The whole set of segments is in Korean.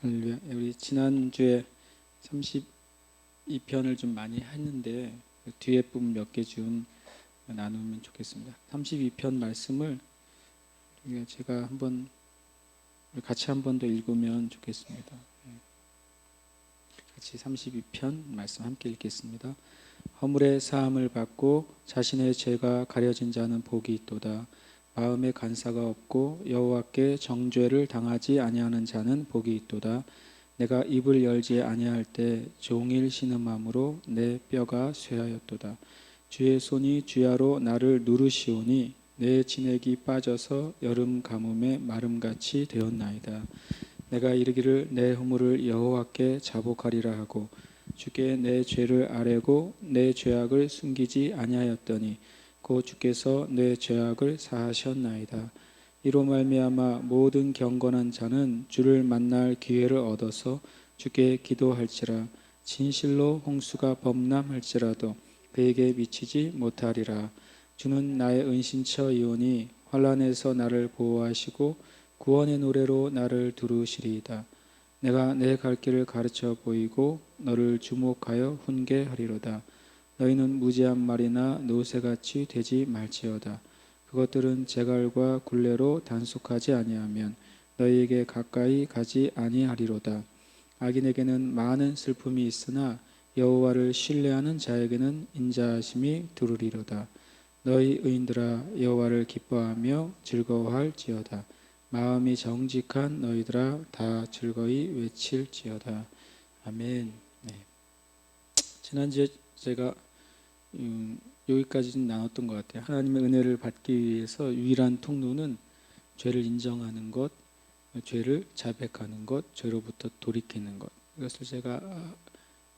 할렐루야. 우리 지난주에 32편을 좀 많이 했는데 뒤에 부분 몇 개 좀 나누면 좋겠습니다. 32편 말씀을 제가 같이 한 번 더 읽으면 좋겠습니다. 같이 32편 말씀 함께 읽겠습니다. 허물의 사함을 받고 자신의 죄가 가려진 자는 복이 있도다. 마음에 간사가 없고 여호와께 정죄를 당하지 아니하는 자는 복이 있도다. 내가 입을 열지 아니할 때 종일 신음함으로 내 뼈가 쇠하였도다. 주의 손이 주야로 나를 누르시오니 내 진액이 빠져서 여름 가뭄에 마름같이 되었나이다. 내가 이르기를 내 허물을 여호와께 자복하리라 하고 주께 내 죄를 아뢰고 내 죄악을 숨기지 아니하였더니 곧 주께서 내 죄악을 사하셨나이다. 이로 말미암아 모든 경건한 자는 주를 만날 기회를 얻어서 주께 기도할지라. 진실로 홍수가 범람할지라도 그에게 미치지 못하리라. 주는 나의 은신처이오니 환난에서 나를 보호하시고 구원의 노래로 나를 두루시리이다. 내가 내 갈 길을 가르쳐 보이고 너를 주목하여 훈계하리로다. 너희는 무지한 말이나 노새같이 되지 말지어다. 그것들은 재갈과 굴레로 단속하지 아니하면 너희에게 가까이 가지 아니하리로다. 악인에게는 많은 슬픔이 있으나 여호와를 신뢰하는 자에게는 인자하심이 두루리로다. 너희 의인들아 여호와를 기뻐하며 즐거워할지어다. 마음이 정직한 너희들아 다 즐거이 외칠지어다. 아멘. 네. 지난주에 제가 여기까지는 나눴던 것 같아요. 하나님의 은혜를 받기 위해서 유일한 통로는 죄를 인정하는 것, 죄를 자백하는 것, 죄로부터 돌이키는 것. 이것을 제가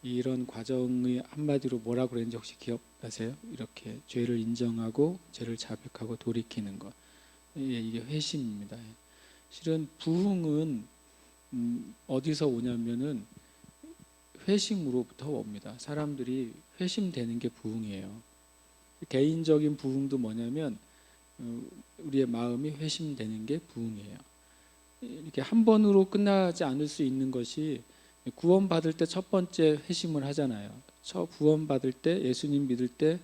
이런 과정의 한마디로 뭐라고 그랬는지 혹시 기억나세요? 이렇게 죄를 인정하고 죄를 자백하고 돌이키는 것. 이게 회심입니다. 실은 부흥은 어디서 오냐면은 회심으로부터 옵니다. 사람들이 회심되는 게 부흥이에요. 개인적인 부흥도 뭐냐면 우리의 마음이 회심되는 게 부흥이에요. 이렇게 한 번으로 끝나지 않을 수 있는 것이 구원받을 때 첫 번째 회심을 하잖아요. 구원받을 때 예수님 믿을 때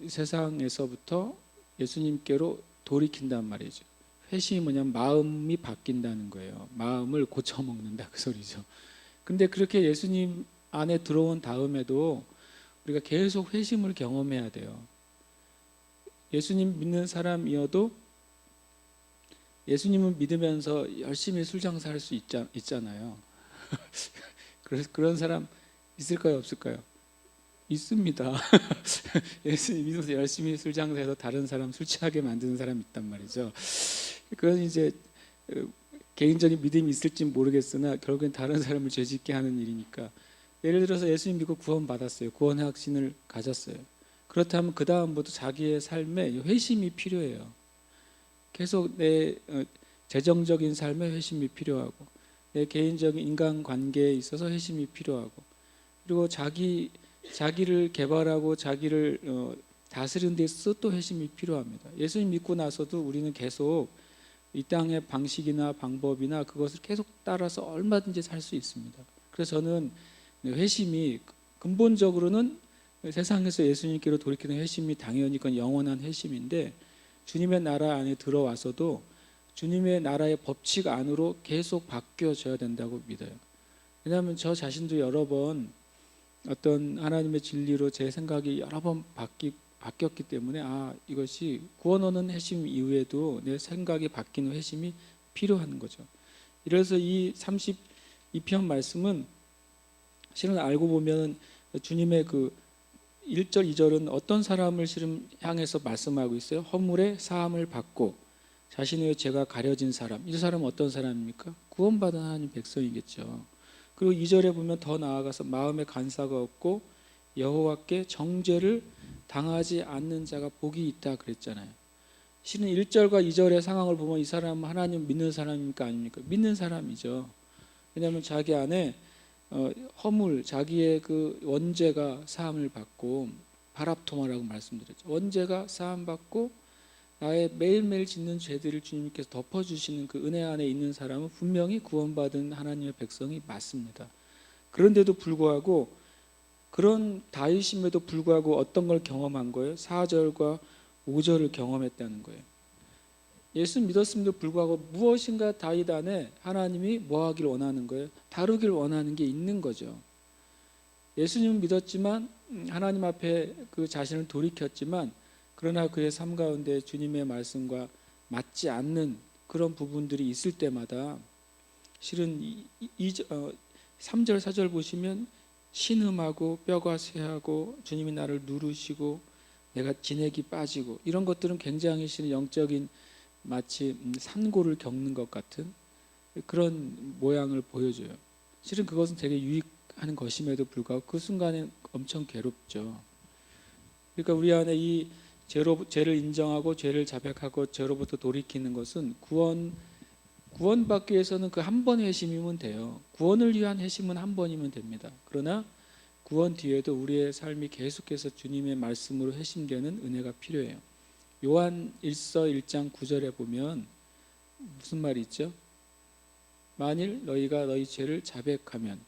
세상에서부터 예수님께로 돌이킨단 말이죠. 회심이 뭐냐면 마음이 바뀐다는 거예요. 마음을 고쳐먹는다 그 소리죠. 근데 그렇게 예수님 안에 들어온 다음에도 우리가 계속 회심을 경험해야 돼요. 예수님 믿는 사람이어도 예수님을 믿으면서 열심히 술 장사할 수 있잖아요. 그런 사람 있을까요, 없을까요? 있습니다. 예수님 믿어서 열심히 술 장사해서 다른 사람 술 취하게 만드는 사람이 있단 말이죠. 그건 이제 개인적인 믿음이 있을지 모르겠으나 결국엔 다른 사람을 죄짓게 하는 일이니까. 예를 들어서 예수님 믿고 구원받았어요. 구원의 확신을 가졌어요. 그렇다면 그 다음부터 자기의 삶에 회심이 필요해요. 계속 내 재정적인 삶에 회심이 필요하고 내 개인적인 인간관계에 있어서 회심이 필요하고 그리고 자기를 개발하고 자기를 다스리는 데 있어서 또 회심이 필요합니다. 예수님 믿고 나서도 우리는 계속 이 땅의 방식이나 방법이나 그것을 계속 따라서 얼마든지 살 수 있습니다. 그래서 저는 회심이 근본적으로는 세상에서 예수님께로 돌이키는 회심이 당연히 그건 영원한 회심인데 주님의 나라 안에 들어와서도 주님의 나라의 법칙 안으로 계속 바뀌어져야 된다고 믿어요. 왜냐하면 저 자신도 여러 번 어떤 하나님의 진리로 제 생각이 여러 번 바뀌었기 때문에 이것이 구원 얻는 회심 이후에도 내 생각이 바뀌는 회심이 필요한 거죠. 이래서 이 32편 말씀은 실은 알고 보면 주님의 그 1절, 2절은 어떤 사람을 실은 향해서 말씀하고 있어요? 허물의 사함을 받고 자신의 죄가 가려진 사람. 이 사람은 어떤 사람입니까? 구원받은 하나님 백성이겠죠. 그리고 2절에 보면 더 나아가서 마음에 간사가 없고 여호와께 정죄를 당하지 않는 자가 복이 있다 그랬잖아요. 실은 1절과 2절의 상황을 보면 이 사람은 하나님 믿는 사람입니까 아닙니까? 믿는 사람이죠. 왜냐하면 자기 안에 허물, 자기의 그 원죄가 사함을 받고 바랍토마라고 말씀드렸죠. 원죄가 사함 받고 나의 매일매일 짓는 죄들을 주님께서 덮어주시는 그 은혜 안에 있는 사람은 분명히 구원받은 하나님의 백성이 맞습니다. 그런데도 불구하고, 그런 다윗임에도 불구하고 어떤 걸 경험한 거예요? 4절과 5절을 경험했다는 거예요. 예수 믿었음에도 불구하고 무엇인가 다윗 안에 하나님이 뭐 하길 원하는 거예요? 다루길 원하는 게 있는 거죠. 예수님은 믿었지만 하나님 앞에 그 자신을 돌이켰지만, 그러나 그의 삶 가운데 주님의 말씀과 맞지 않는 그런 부분들이 있을 때마다 실은 3절 4절 보시면 신음하고 뼈가 쇠하고 주님이 나를 누르시고 내가 진액이 빠지고, 이런 것들은 굉장히 실은 영적인 마치 산고를 겪는 것 같은 그런 모양을 보여줘요. 실은 그것은 되게 유익한 것임에도 불구하고 그 순간에 엄청 괴롭죠. 그러니까 우리 안에 이 죄를 인정하고 죄를 자백하고 죄로부터 돌이키는 것은 구원받기 위해서는 그 한 번 회심이면 돼요. 구원을 위한 회심은 한 번이면 됩니다. 그러나 구원 뒤에도 우리의 삶이 계속해서 주님의 말씀으로 회심되는 은혜가 필요해요. 요한 1서 1장 9절에 보면 무슨 말이 있죠? 만일 너희가 너희 죄를 자백하면,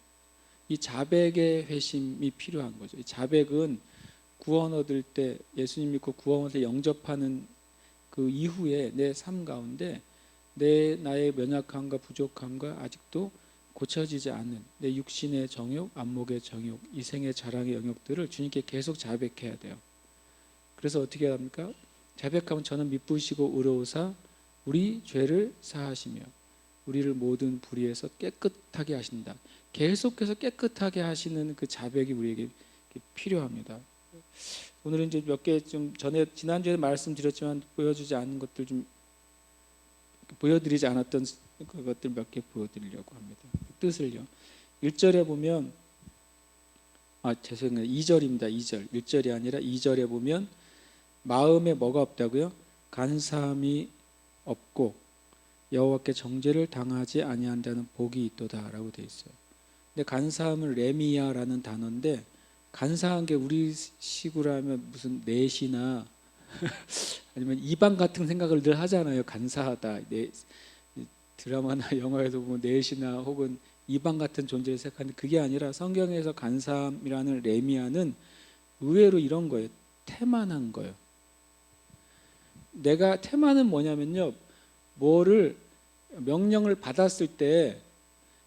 이 자백의 회심이 필요한 거죠. 이 자백은 구원 얻을 때, 예수님 믿고 구원 얻을 때 영접하는 그 이후에 내 삶 가운데 나의 연약함과 부족함과 아직도 고쳐지지 않는 내 육신의 정욕, 안목의 정욕, 이생의 자랑의 영역들을 주님께 계속 자백해야 돼요. 그래서 어떻게 합니까? 자백하면 저는 미쁘시고 의로우사 우리 죄를 사하시며 우리를 모든 불의에서 깨끗하게 하신다. 계속해서 깨끗하게 하시는 그 자백이 우리에게 필요합니다. 오늘은 이제 몇 개 좀 전에 지난주에 말씀드렸지만 보여주지 않은 것들 좀 보여드리지 않았던 그것들 몇 개 보여드리려고 합니다. 뜻을요. 1절에 보면 죄송해요. 2절입니다. 2절. 1절이 아니라 2절에 보면 마음에 뭐가 없다고요? 간사함이 없고 여호와께 정죄를 당하지 아니한다는 복이 있도다라고 되어 있어요. 근데 간사함은 레미야라는 단어인데, 간사한 게 우리 식으로 하면 무슨 넷이나 아니면 이방 같은 생각을 늘 하잖아요. 간사하다. 드라마나 영화에서 보면 넷이나 혹은 이방 같은 존재를 생각하는데, 그게 아니라 성경에서 간사함이라는 레미야는 의외로 이런 거예요. 태만한 거예요. 내가 태만은 뭐냐면요, 뭐를 명령을 받았을 때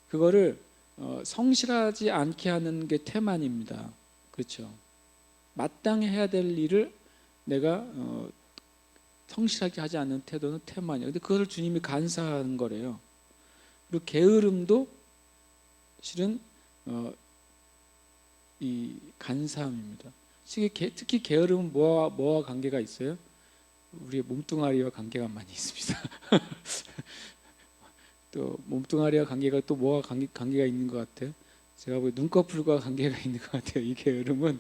그거를 성실하지 않게 하는 게 태만입니다. 그렇죠? 마땅히 해야 될 일을 내가 성실하게 하지 않는 태도는 태만이에요. 근데 그것을 주님이 간사하는 거래요. 그리고 게으름도 실은 이 간사함입니다. 특히 게으름은 뭐와 관계가 있어요? 우리의 몸뚱아리와 관계가 많이 있습니다. 또 몸뚱아리와 관계가 또 뭐와 관계가 있는 것 같아요? 제가 보기엔 눈꺼풀과 관계가 있는 것 같아요. 이 게으름은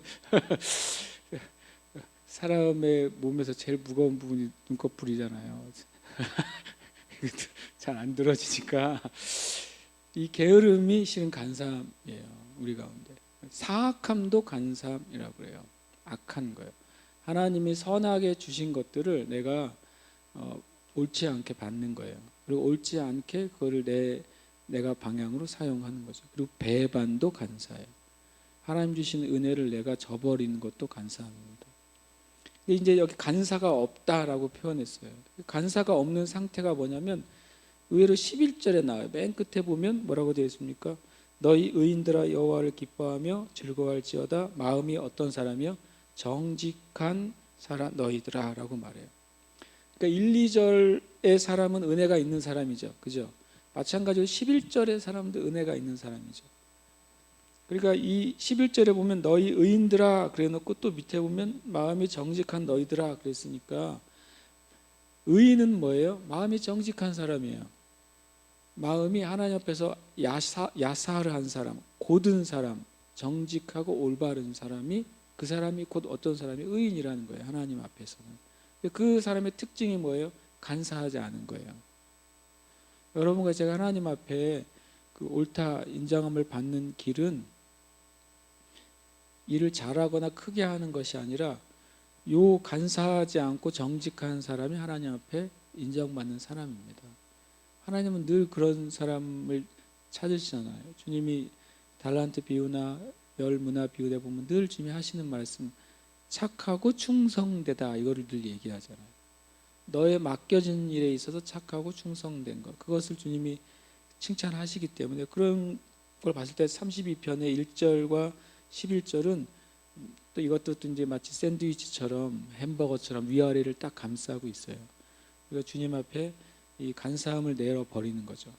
사람의 몸에서 제일 무거운 부분이 눈꺼풀이잖아요. 잘 안 들어지니까 이 게으름이 실은 간사함이에요. 우리 가운데 사악함도 간사함이라고 그래요. 악한 거예요. 하나님이 선하게 주신 것들을 내가 옳지 않게 받는 거예요. 그리고 옳지 않게 그거를 내가 방향으로 사용하는 거죠. 그리고 배반도 간사해요. 하나님 주신 은혜를 내가 저버리는 것도 간사합니다. 근데 이제 여기 간사가 없다라고 표현했어요. 간사가 없는 상태가 뭐냐면 의외로 11절에 나와요. 맨 끝에 보면 뭐라고 되어 있습니까? 너희 의인들아 여호와를 기뻐하며 즐거워할지어다. 마음이 어떤 사람이요? 정직한 사람 너희들아 라고 말해요. 그러니까 1, 2절의 사람은 은혜가 있는 사람이죠. 그죠? 마찬가지로 11절의 사람도 은혜가 있는 사람이죠. 그러니까 이 11절에 보면 너희 의인들아 그래놓고 또 밑에 보면 마음이 정직한 너희들아 그랬으니까, 의인은 뭐예요? 마음이 정직한 사람이에요. 마음이 하나님 앞에서 야사르한 사람, 곧은 사람, 정직하고 올바른 사람이, 그 사람이 곧 어떤 사람이 의인이라는 거예요. 하나님 앞에서는. 그 사람의 특징이 뭐예요? 간사하지 않은 거예요. 여러분과 제가 하나님 앞에 그 옳다 인정함을 받는 길은 일을 잘하거나 크게 하는 것이 아니라 요 간사하지 않고 정직한 사람이 하나님 앞에 인정받는 사람입니다. 하나님은 늘 그런 사람을 찾으시잖아요. 주님이 달란트 비유나 열 문화 비유에 보면 늘 주님이 하시는 말씀, 착하고 충성되다, 이거를 늘 얘기하잖아요. 너의 맡겨진 일에 있어서 착하고 충성된 것, 그것을 주님이 칭찬하시기 때문에 그런 걸 봤을 때 32편의 1절과 11절은 또 이것도 또 이제 마치 샌드위치처럼 햄버거처럼 위아래를 딱 감싸고 있어요. 우리가 주님 앞에 이 간사함을 내어 버리는 거죠.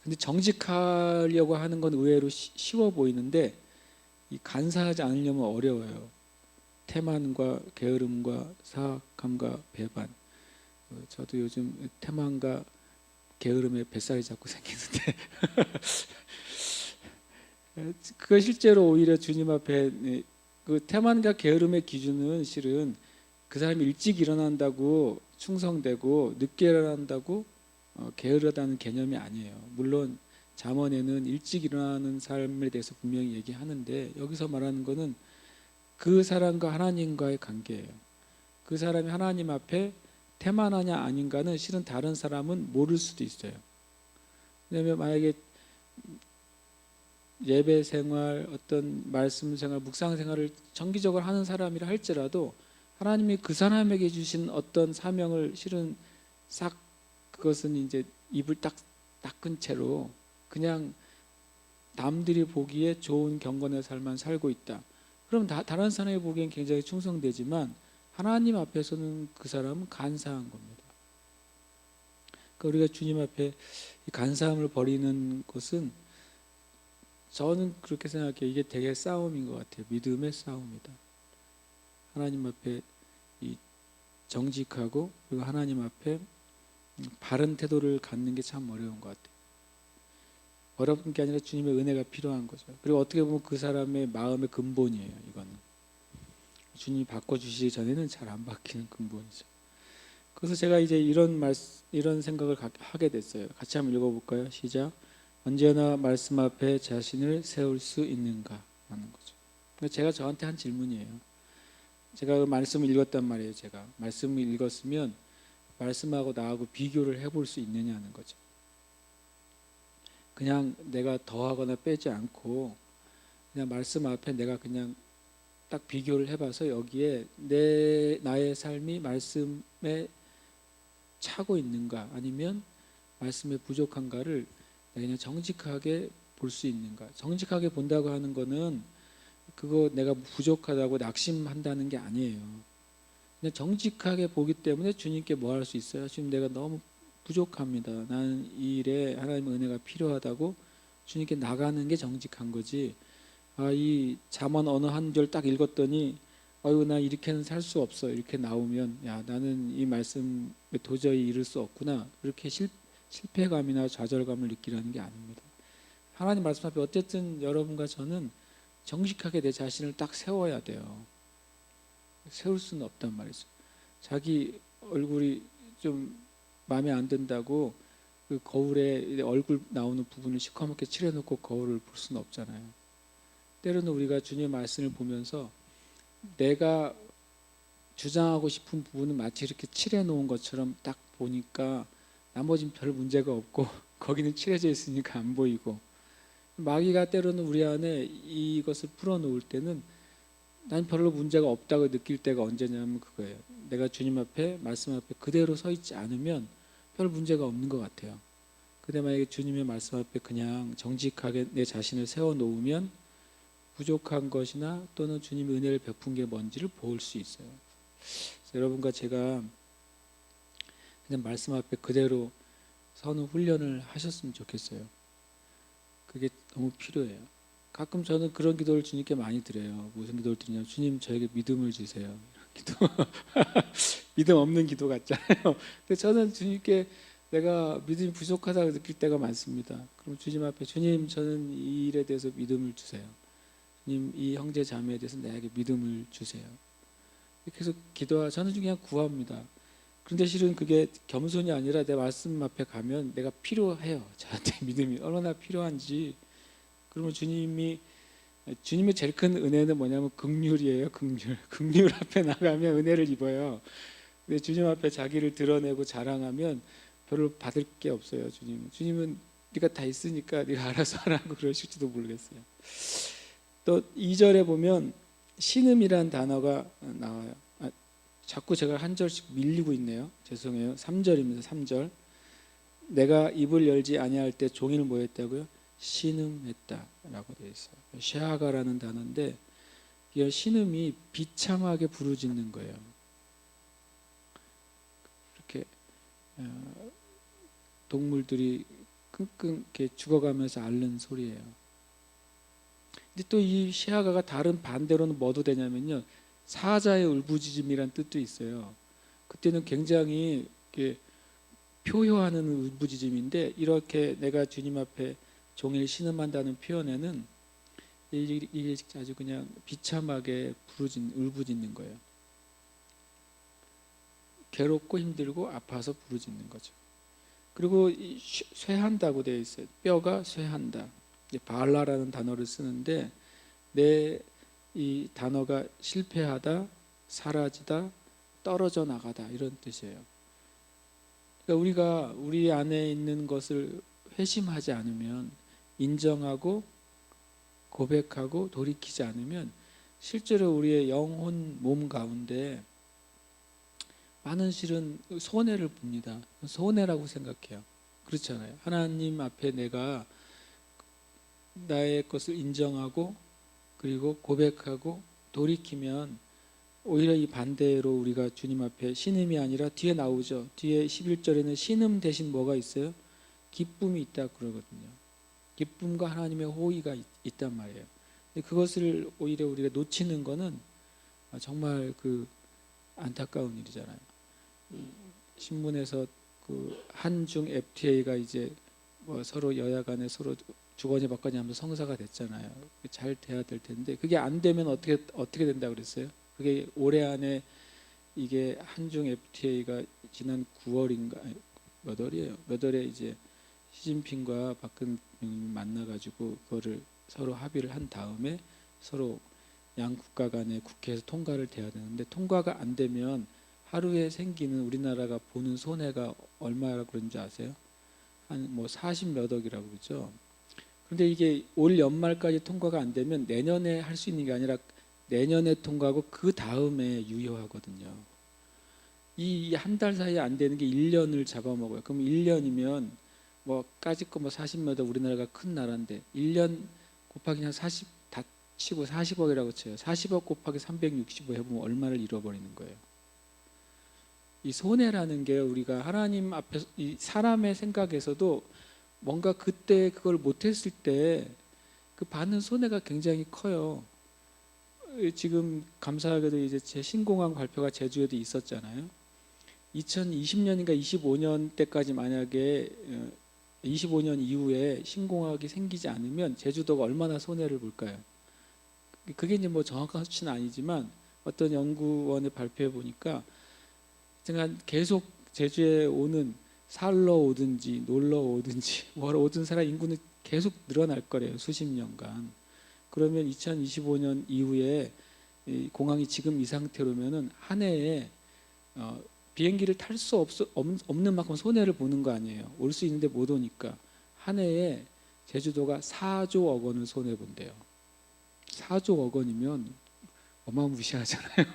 근데 정직하려고 하는 건 의외로 쉬워 보이는데 이 간사하지 않으려면 어려워요. 태만과 게으름과 사악함과 배반. 저도 요즘 태만과 게으름에 뱃살이 자꾸 생기는데 그거 실제로 오히려 주님 앞에 그 태만과 게으름의 기준은 실은 그 사람이 일찍 일어난다고 충성되고 늦게 일어난다고 게으르다는 개념이 아니에요. 물론 잠언에는 일찍 일어나는 삶에 대해서 분명히 얘기하는데 여기서 말하는 거는 그 사람과 하나님과의 관계예요. 그 사람이 하나님 앞에 태만하냐 아닌가는 실은 다른 사람은 모를 수도 있어요. 왜냐하면 만약에 예배 생활, 어떤 말씀 생활, 묵상 생활을 정기적으로 하는 사람이라 할지라도 하나님이 그 사람에게 주신 어떤 사명을 실은 싹 그것은 이제 입을 딱 닦은 채로 그냥 남들이 보기에 좋은 경건의 삶만 살고 있다. 그럼 다른 사람이 보기엔 굉장히 충성되지만 하나님 앞에서는 그 사람은 간사한 겁니다. 그러니까 우리가 주님 앞에 간사함을 버리는 것은 저는 그렇게 생각해요. 이게 되게 싸움인 것 같아요. 믿음의 싸움이다. 하나님 앞에 이 정직하고 그리고 하나님 앞에 바른 태도를 갖는 게 참 어려운 것 같아요. 어려운 게 아니라 주님의 은혜가 필요한 거죠. 그리고 어떻게 보면 그 사람의 마음의 근본이에요. 이거는 주님이 바꿔주시기 전에는 잘 안 바뀌는 근본이죠. 그래서 제가 이제 이런 생각을 하게 됐어요. 같이 한번 읽어볼까요? 시작. 언제나 말씀 앞에 자신을 세울 수 있는가 하는 거죠. 제가 저한테 한 질문이에요. 제가 그 말씀을 읽었단 말이에요. 제가 말씀을 읽었으면 말씀하고 나하고 비교를 해볼 수 있느냐는 거죠. 그냥 내가 더하거나 빼지 않고 그냥 말씀 앞에 내가 그냥 딱 비교를 해봐서 여기에 나의 삶이 말씀에 차고 있는가 아니면 말씀에 부족한가를 그냥 정직하게 볼 수 있는가. 정직하게 본다고 하는 거는 그거 내가 부족하다고 낙심한다는 게 아니에요. 그냥 정직하게 보기 때문에 주님께 뭐 할 수 있어요? 지금 내가 너무 부족합니다. 나는 이 일에 하나님의 은혜가 필요하다고 주님께 나가는 게 정직한 거지. 이 잠언 어느 한 절 딱 읽었더니 아유 나 이렇게는 살 수 없어 이렇게 나오면 야 나는 이 말씀에 도저히 이룰 수 없구나 이렇게 실패감이나 좌절감을 느끼라는 게 아닙니다. 하나님 말씀 앞에 어쨌든 여러분과 저는 정직하게 내 자신을 딱 세워야 돼요. 세울 수는 없단 말이죠. 자기 얼굴이 좀 마음에 안 든다고 그 거울에 얼굴 나오는 부분을 시커멓게 칠해놓고 거울을 볼 수는 없잖아요. 때로는 우리가 주님의 말씀을 보면서 내가 주장하고 싶은 부분은 마치 이렇게 칠해놓은 것처럼 딱 보니까 나머지는 별 문제가 없고 거기는 칠해져 있으니까 안 보이고 마귀가 때로는 우리 안에 이것을 풀어놓을 때는 난 별로 문제가 없다고 느낄 때가 언제냐면 그거예요. 내가 주님 앞에 말씀 앞에 그대로 서 있지 않으면 별 문제가 없는 것 같아요. 근데 만약에 주님의 말씀 앞에 그냥 정직하게 내 자신을 세워놓으면 부족한 것이나 또는 주님의 은혜를 베푼 게 뭔지를 볼 수 있어요. 여러분과 제가 그냥 말씀 앞에 그대로 서는 훈련을 하셨으면 좋겠어요. 그게 너무 필요해요. 가끔 저는 그런 기도를 주님께 많이 드려요. 무슨 기도를 드리냐면 주님 저에게 믿음을 주세요. 기도 믿음 없는 기도 같잖아요. 근데 저는 주님께 내가 믿음이 부족하다고 느낄 때가 많습니다. 그럼 주님 앞에 주님 저는 이 일에 대해서 믿음을 주세요. 주님 이 형제 자매에 대해서 나에게 믿음을 주세요. 이렇게 해서 저는 그냥 구합니다. 그런데 실은 그게 겸손이 아니라 내 말씀 앞에 가면 내가 필요해요. 저한테 믿음이 얼마나 필요한지. 그러면 주님이 주님의 제일 큰 은혜는 뭐냐면 긍휼이에요. 긍휼. 긍휼 앞에 나가면 은혜를 입어요. 근데 주님 앞에 자기를 드러내고 자랑하면 별로 받을 게 없어요. 주님은 네가 다 있으니까 네가 알아서 하라고 그러실지도 모르겠어요. 또 2절에 보면 신음이란 단어가 나와요. 자꾸 제가 한 절씩 밀리고 있네요. 죄송해요. 3절입니다. 3절. 내가 입을 열지 아니할 때 종일 뭐 했다고요? 신음했다라고 되어 있어요. 샤가라는 단어인데 이 신음이 비참하게 부르짖는 거예요. 이렇게 동물들이 끙끙 이렇게 죽어가면서 앓는 소리예요. 근데 또 이 시아가가 다른 반대로는 뭐도 되냐면요, 사자의 울부짖음이란 뜻도 있어요. 그때는 굉장히 이렇게 표효하는 울부짖음인데, 이렇게 내가 주님 앞에 종일 신음한다는 표현에는 이게 아주 그냥 비참하게 울부짖는 거예요. 괴롭고 힘들고 아파서 부르짖는 거죠. 그리고 쇠한다고 되어 있어요. 뼈가 쇠한다. 바알라라는 단어를 쓰는데 이 단어가 실패하다, 사라지다, 떨어져 나가다 이런 뜻이에요. 그러니까 우리가 우리 안에 있는 것을 회심하지 않으면, 인정하고 고백하고 돌이키지 않으면 실제로 우리의 영혼 몸 가운데 많은 실은 손해를 봅니다. 손해라고 생각해요. 그렇잖아요. 하나님 앞에 내가 나의 것을 인정하고 그리고 고백하고 돌이키면 오히려 이 반대로 우리가 주님 앞에 신음이 아니라 뒤에 나오죠. 뒤에 11절에는 신음 대신 뭐가 있어요? 기쁨이 있다 그러거든요. 기쁨과 하나님의 호의가 있단 말이에요. 근데 그것을 오히려 우리가 놓치는 거는 정말 그 안타까운 일이잖아요. 신문에서 그 한중 FTA가 이제 뭐 서로 여야 간에 서로 주거니 받거니 하면서 성사가 됐잖아요. 잘 돼야 될 텐데 그게 안 되면 어떻게 된다 그랬어요? 그게 올해 안에, 이게 한중 FTA가 지난 9월인가 몇 월이에요? 몇 월에 이제 시진핑과 박근혜를 만나가지고 그거를 서로 합의를 한 다음에 서로 양 국가 간에 국회에서 통과를 돼야 되는데, 통과가 안 되면 하루에 생기는 우리나라가 보는 손해가 얼마라고 그런지 아세요? 한 뭐 40몇 억이라고 그러죠. 그런데 이게 올 연말까지 통과가 안 되면 내년에 할 수 있는 게 아니라 내년에 통과하고 그 다음에 유효하거든요. 이 한 달 사이에 안 되는 게 1년을 잡아먹어요. 그럼 1년이면 뭐 까짓 거 뭐 40몇 억, 우리나라가 큰 나라인데 1년 곱하기 그냥 40 다 치고 40억이라고 쳐요. 40억 곱하기 365 해보면 얼마를 잃어버리는 거예요. 이 손해라는 게 우리가 하나님 앞에 이 사람의 생각에서도 뭔가 그때 그걸 못했을 때 그 받는 손해가 굉장히 커요. 지금 감사하게도 이제 제 신공항 발표가 제주에도 있었잖아요. 2020년인가 25년 때까지 만약에 25년 이후에 신공항이 생기지 않으면 제주도가 얼마나 손해를 볼까요? 그게 이제 뭐 정확한 수치는 아니지만 어떤 연구원의 발표해 보니까 계속 제주에 살러 오든지 놀러 오든지 뭐하러 오든 사람 인구는 계속 늘어날 거래요. 수십 년간. 그러면 2025년 이후에 공항이 지금 이 상태로면은 한 해에 비행기를 탈 수 없는 만큼 손해를 보는 거 아니에요. 올 수 있는데 못 오니까. 한 해에 제주도가 4조 억 원을 손해 본대요. 4조 억 원이면 어마무시하잖아요.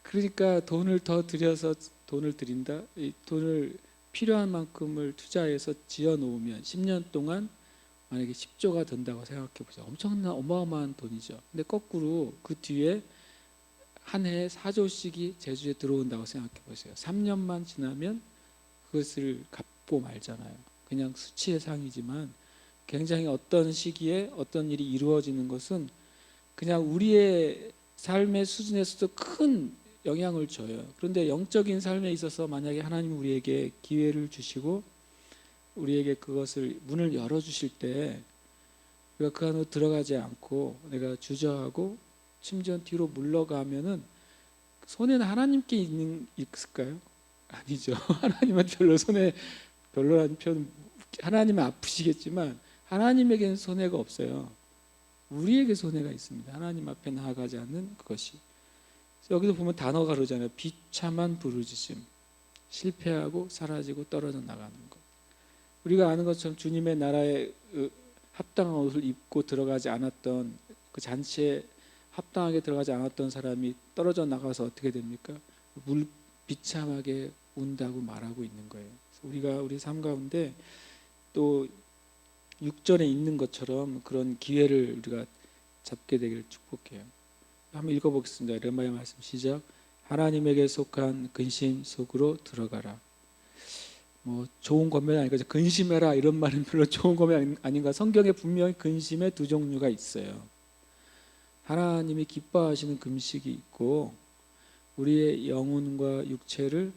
그러니까 돈을 더 들여서 돈을 들인다. 이 돈을 필요한 만큼을 투자해서 지어 놓으면 10년 동안 만약에 10조가 된다고 생각해 보세요. 엄청난 어마어마한 돈이죠. 근데 거꾸로 그 뒤에 한 해에 4조씩이 제주에 들어온다고 생각해 보세요. 3년만 지나면 그것을 갚고 말잖아요. 그냥 수치의 상이지만 굉장히 어떤 시기에 어떤 일이 이루어지는 것은 그냥 우리의 삶의 수준에서도 큰 영향을 줘요. 그런데 영적인 삶에 있어서 만약에 하나님이 우리에게 기회를 주시고 우리에게 그것을 문을 열어주실 때 우리가 그 안으로 들어가지 않고 내가 주저하고 심지어 뒤로 물러가면은 손해는 하나님께 있을까요? 아니죠. 하나님은 별로라는 표현, 하나님은 아프시겠지만 하나님에게는 손해가 없어요. 우리에게 손해가 있습니다. 하나님 앞에 나아가지 않는 그것이. 여기서 보면 단어가 그러잖아요. 비참한 부르짖음, 실패하고 사라지고 떨어져 나가는 것. 우리가 아는 것처럼 주님의 나라에 합당한 옷을 입고 들어가지 않았던, 그 잔치에 합당하게 들어가지 않았던 사람이 떨어져 나가서 어떻게 됩니까? 비참하게 운다고 말하고 있는 거예요. 우리가 우리 삶 가운데 또 6절에 있는 것처럼 그런 기회를 우리가 잡게 되기를 축복해요. 한번 읽어보겠습니다. 르마야 말씀 시작. 하나님에게 속한 근심 속으로 들어가라. 뭐 좋은 권면 아니까 근심해라 이런 말은 별로 좋은 권면 아닌가. 성경에 분명히 근심의 두 종류가 있어요. 하나님이 기뻐하시는 금식이 있고 우리의 영혼과 육체를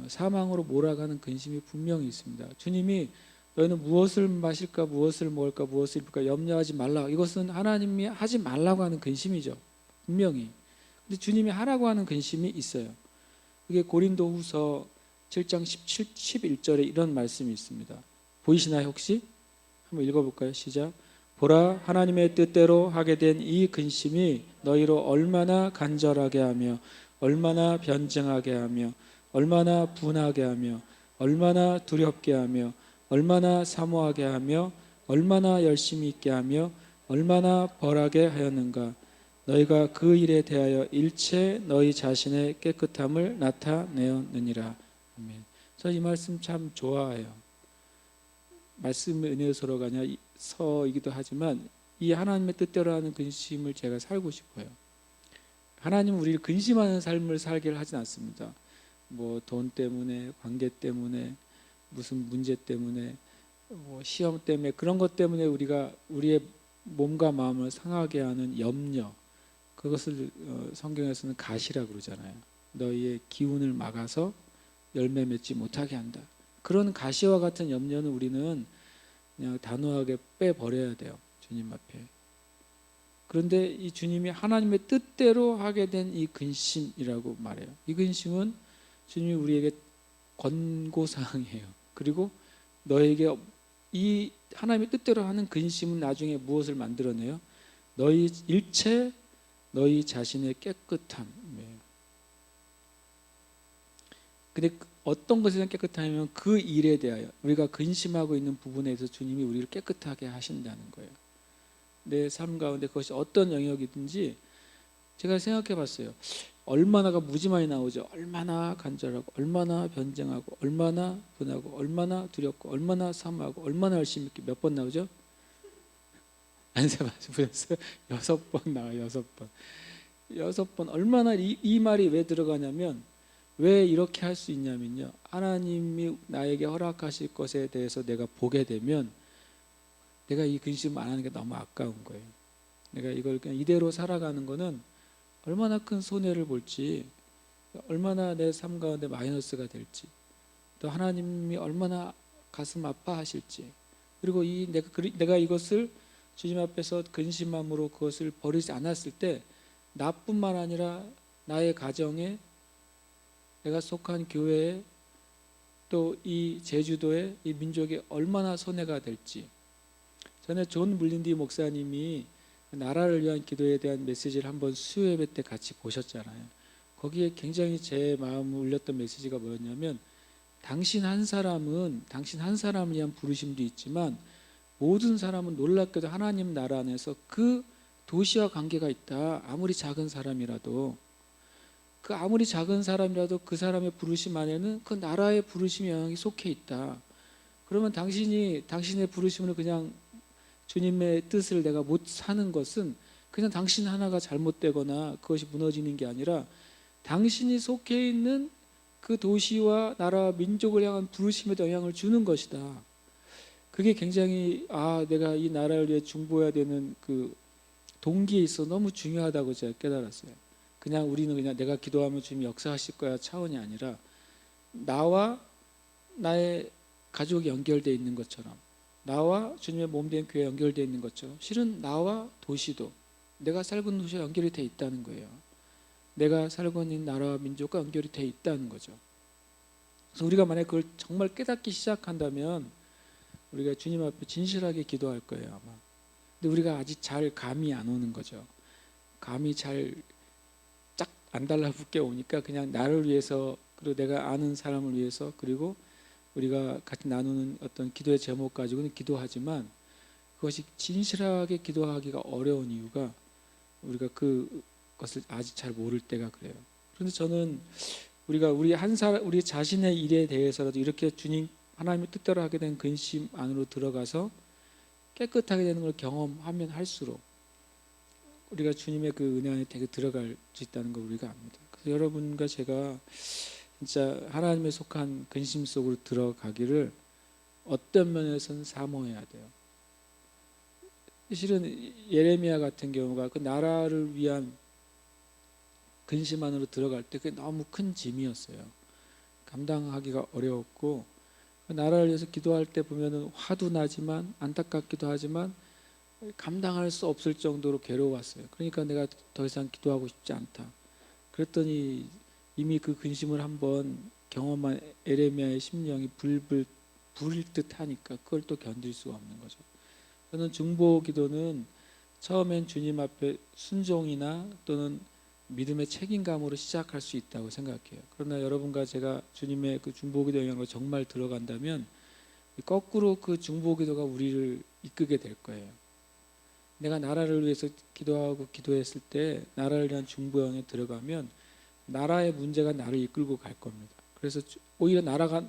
사망으로 몰아가는 근심이 분명히 있습니다. 주님이 너희는 무엇을 마실까 무엇을 먹을까 무엇을 입을까 염려하지 말라. 이것은 하나님이 하지 말라고 하는 근심이죠. 분명히. 근데 주님이 하라고 하는 근심이 있어요. 그게 고린도후서 7장 11절에 이런 말씀이 있습니다. 보이시나요 혹시? 한번 읽어볼까요? 시작. 보라 하나님의 뜻대로 하게 된 이 근심이 너희로 얼마나 간절하게 하며 얼마나 변증하게 하며 얼마나 분하게 하며 얼마나 두렵게 하며 얼마나 사모하게 하며 얼마나 열심히 있게 하며 얼마나 벌하게 하였는가. 너희가 그 일에 대하여 일체 너희 자신의 깨끗함을 나타내었느니라. 아멘. 저 이 말씀 참 좋아해요. 말씀의 은혜서로가 아니라 서이기도 하지만 이 하나님의 뜻대로 하는 근심을 제가 살고 싶어요. 하나님은 우리를 근심하는 삶을 살게 하진 않습니다. 뭐 돈 때문에, 관계 때문에, 무슨 문제 때문에, 뭐 시험 때문에, 그런 것 때문에 우리가 우리의 몸과 마음을 상하게 하는 염려, 그것을 성경에서는 가시라 그러잖아요. 너희의 기운을 막아서 열매 맺지 못하게 한다. 그런 가시와 같은 염려는 우리는 그냥 단호하게 빼버려야 돼요. 주님 앞에. 그런데 이 주님이 하나님의 뜻대로 하게 된 이 근심이라고 말해요. 이 근심은 주님이 우리에게 권고사항이에요. 그리고 너에게 이 하나님의 뜻대로 하는 근심은 나중에 무엇을 만들어내요? 너희 일체 너희 자신의 깨끗함이에요. 근데 어떤 것에 대한 깨끗함이면 그 일에 대하여 우리가 근심하고 있는 부분에 대해서 주님이 우리를 깨끗하게 하신다는 거예요. 내 삶 가운데 그것이 어떤 영역이든지 제가 생각해 봤어요. 얼마나가 무지 많이 나오죠. 얼마나 간절하고 얼마나 변증하고 얼마나 분하고 얼마나 두렵고 얼마나 사모하고 얼마나 열심히 있게 몇 번 나오죠? 안 세봤어요? 6번 나와요. 6번. 6번. 얼마나 이 말이 왜 들어가냐면 왜 이렇게 할 수 있냐면요. 하나님이 나에게 허락하실 것에 대해서 내가 보게 되면 내가 이 근심을 안 하는 게 너무 아까운 거예요. 내가 이걸 그냥 이대로 살아가는 거는 얼마나 큰 손해를 볼지, 얼마나 내 삶 가운데 마이너스가 될지, 또 하나님이 얼마나 가슴 아파하실지, 그리고 내가 이것을 주님 앞에서 근심함으로 그것을 버리지 않았을 때 나뿐만 아니라 나의 가정에, 내가 속한 교회에, 또 이 제주도에, 이 민족에 얼마나 손해가 될지. 전에 존 물린디 목사님이 나라를 위한 기도에 대한 메시지를 한번 수요예배 때 같이 보셨잖아요. 거기에 굉장히 제 마음을 울렸던 메시지가 뭐였냐면 당신 한 사람을 위한 부르심도 있지만 모든 사람은 놀랍게도 하나님 나라 안에서 그 도시와 관계가 있다. 아무리 작은 사람이라도 그 사람의 부르심 안에는 그 나라의 부르심의 영향이 속해 있다. 그러면 당신의 부르심으로 그냥 주님의 뜻을 내가 못 사는 것은 그냥 당신 하나가 잘못되거나 그것이 무너지는 게 아니라 당신이 속해 있는 그 도시와 나라, 민족을 향한 부르심에도 영향을 주는 것이다. 그게 굉장히 내가 이 나라를 위해 중보해야 되는 그 동기에 있어 너무 중요하다고 제가 깨달았어요. 우리는 그냥 내가 기도하면 주님이 역사하실 거야 차원이 아니라 나와 나의 가족이 연결되어 있는 것처럼, 나와 주님의 몸된 교회에 연결되어 있는 것처럼 실은 나와 도시도, 내가 살고 있는 도시와 연결이 되어 있다는 거예요. 내가 살고 있는 나라와 민족과 연결이 되어 있다는 거죠. 그래서 우리가 만약에 그걸 정말 깨닫기 시작한다면 우리가 주님 앞에 진실하게 기도할 거예요. 아마 근데 우리가 아직 잘 감이 안 오는 거죠. 감이 잘 짝 안 달라붙게 오니까 그냥 나를 위해서, 그리고 내가 아는 사람을 위해서, 그리고 우리가 같이 나누는 어떤 기도의 제목 가지고는 기도하지만 그것이 진실하게 기도하기가 어려운 이유가 우리가 그것을 아직 잘 모를 때가 그래요. 그런데 저는 우리가 우리 자신의 일에 대해서라도 이렇게 주님 하나님의 뜻대로 하게 된 근심 안으로 들어가서 깨끗하게 되는 걸 경험하면 할수록 우리가 주님의 그 은혜 안에 되게 들어갈 수 있다는 걸 우리가 압니다. 그래서 여러분과 제가 진짜 하나님에 속한 근심 속으로 들어가기를 어떤 면에서는 사모해야 돼요. 실은 예레미야 같은 경우가 그 나라를 위한 근심 안으로 들어갈 때 그게 너무 큰 짐이었어요. 감당하기가 어려웠고, 그 나라를 위해서 기도할 때 보면은 화도 나지만 안타깝기도 하지만 감당할 수 없을 정도로 괴로웠어요. 그러니까 내가 더 이상 기도하고 싶지 않다. 그랬더니 이미 그 근심을 한번 경험한 에레미야의 심령이 불일 듯 하니까 그걸 또 견딜 수가 없는 거죠. 저는 중보 기도는 처음엔 주님 앞에 순종이나 또는 믿음의 책임감으로 시작할 수 있다고 생각해요. 그러나 여러분과 제가 주님의 그 중보 기도 영향으로 정말 들어간다면 거꾸로 그 중보 기도가 우리를 이끌게 될 거예요. 내가 나라를 위해서 기도하고 기도했을 때 나라를 위한 중보형에 들어가면 나라의 문제가 나를 이끌고 갈 겁니다. 그래서 오히려 나라가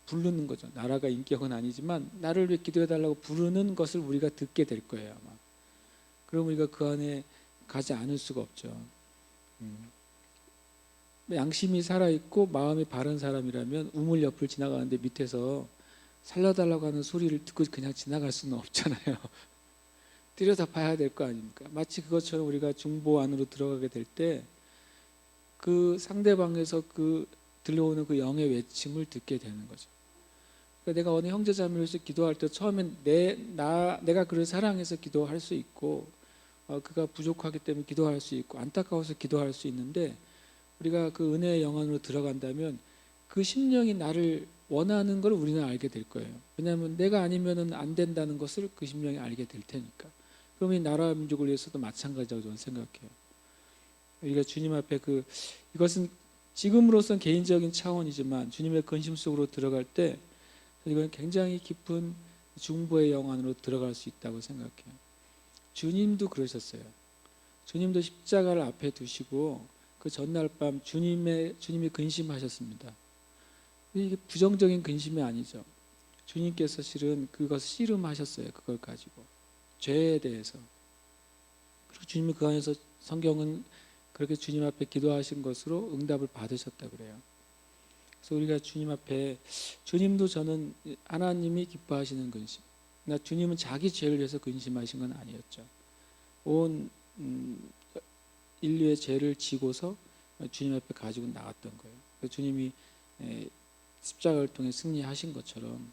부르는 거죠. 나라가 인격은 아니지만 나를 위해 기도해달라고 부르는 것을 우리가 듣게 될 거예요, 아마. 그럼 우리가 그 안에 가지 않을 수가 없죠. 양심이 살아있고 마음이 바른 사람이라면 우물 옆을 지나가는데 밑에서 살려달라고 하는 소리를 듣고 그냥 지나갈 수는 없잖아요. 들여다봐야 될 거 아닙니까? 마치 그것처럼 우리가 중보 안으로 들어가게 될 때 그 상대방에서 그 들려오는 그 영의 외침을 듣게 되는 거죠. 그러니까 내가 어느 형제자매로서 기도할 때 처음엔 내가 그를 사랑해서 기도할 수 있고 그가 부족하기 때문에 기도할 수 있고 안타까워서 기도할 수 있는데 우리가 그 은혜의 영안으로 들어간다면 그 심령이 나를 원하는 걸 우리는 알게 될 거예요. 왜냐하면 내가 아니면은 안 된다는 것을 그 심령이 알게 될 테니까. 그럼 이 나라와 민족을 위해서도 마찬가지라고 저는 생각해요. 우리가 주님 앞에 이것은 지금으로선 개인적인 차원이지만 주님의 근심 속으로 들어갈 때 이건 굉장히 깊은 중보의 영안으로 들어갈 수 있다고 생각해요. 주님도 그러셨어요. 주님도 십자가를 앞에 두시고 그 전날 밤 주님이 근심하셨습니다. 이게 부정적인 근심이 아니죠. 주님께서 실은 그것을 씨름하셨어요. 그걸 가지고 죄에 대해서. 그리고 주님이 그 안에서 성경은 그렇게 주님 앞에 기도하신 것으로 응답을 받으셨다 그래요. 그래서 우리가 주님 앞에 주님도 저는 하나님이 기뻐하시는 근심. 그러나 주님은 자기 죄를 위해서 근심하신 건 아니었죠. 온 인류의 죄를 지고서 주님 앞에 가지고 나갔던 거예요. 그래서 주님이 십자가를 통해 승리하신 것처럼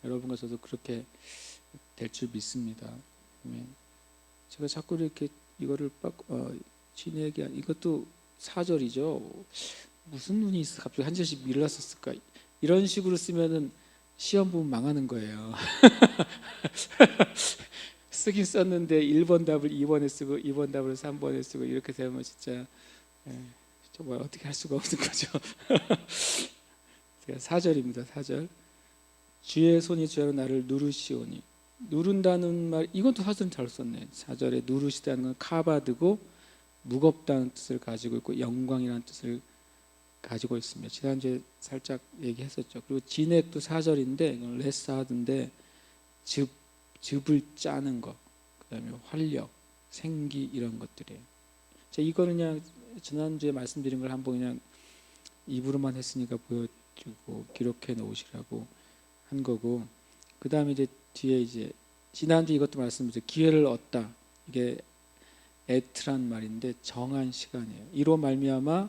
여러분과 저도 그렇게 될 줄 믿습니다. 제가 자꾸 이렇게 이거를 진에게 이것도 4절이죠. 무슨 눈이 있어 갑자기 한 절씩 밀렸었을까? 이런 식으로 쓰면은 시험 보면 망하는 거예요. 쓰긴 썼는데 1번 답을 2번에 쓰고 2번 답을 3번에 쓰고 이렇게 되면 진짜 정말 어떻게 할 수가 없는 거죠. 4절입니다. 4절. 주의 손이 주야로 나를 누르시오니. 누른다는 말, 이것도 사실은 잘 썼네. 4절에 누르시다는 건 카바드고 무겁다는 뜻을 가지고 있고 영광이라는 뜻을 가지고 있습니다. 지난주에 살짝 얘기했었죠. 그리고 진액도 4절인데 이건 레스하드인데 즙을 짜는 것, 그다음에 활력, 생기 이런 것들이에요. 제가 이거는 그냥 지난주에 말씀드린 걸 한번 그냥 입으로만 했으니까 보여주고 기록해 놓으시라고 한 거고, 그 다음에 이제 뒤에 이제 지난주 이것도 말씀드렸죠. 기회를 얻다. 이게 에트란 말인데 정한 시간이에요. 이로 말미암아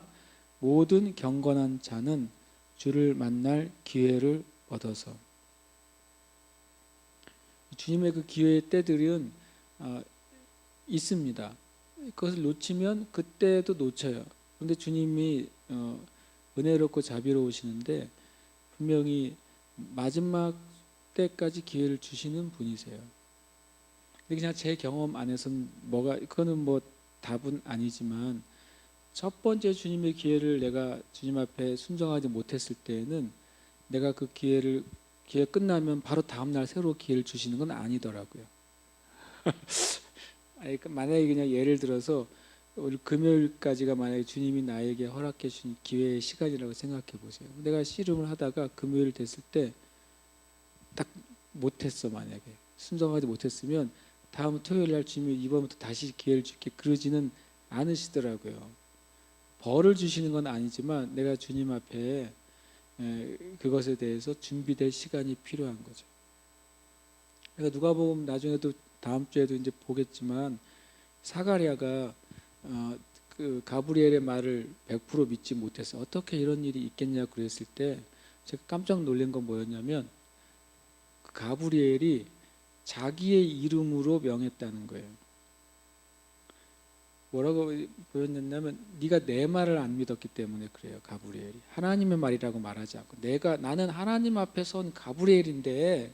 모든 경건한 자는 주를 만날 기회를 얻어서. 주님의 그 기회의 때들은 있습니다. 그것을 놓치면 그때도 놓쳐요. 그런데 주님이 은혜롭고 자비로우시는데 분명히 마지막 때까지 기회를 주시는 분이세요. 근데 그냥 제 경험 안에서는 뭐가 그거는 뭐 답은 아니지만 첫 번째 주님의 기회를 내가 주님 앞에 순종하지 못했을 때에는 내가 그 기회 끝나면 바로 다음 날 새로 기회를 주시는 건 아니더라고요. 아니, 만약에 그냥 예를 들어서 우리 금요일까지가 만약에 주님이 나에게 허락해 주신 기회의 시간이라고 생각해 보세요. 내가 씨름을 하다가 금요일 됐을 때 딱 못했어. 만약에 순종하지 못했으면 다음 토요일 날 주님이 이번부터 다시 기회를 줄게 그러지는 않으시더라고요. 벌을 주시는 건 아니지만 내가 주님 앞에 그것에 대해서 준비될 시간이 필요한 거죠. 그러니까 누가복음 나중에도 다음 주에도 이제 보겠지만 사가랴가 그 가브리엘의 말을 100% 믿지 못해서 어떻게 이런 일이 있겠냐 그랬을 때 제가 깜짝 놀란 건 뭐였냐면 그 가브리엘이 자기의 이름으로 명했다는 거예요. 뭐라고 보였냐면 네가 내 말을 안 믿었기 때문에 그래요. 가브리엘이 하나님의 말이라고 말하지 않고 나는 하나님 앞에 선 가브리엘인데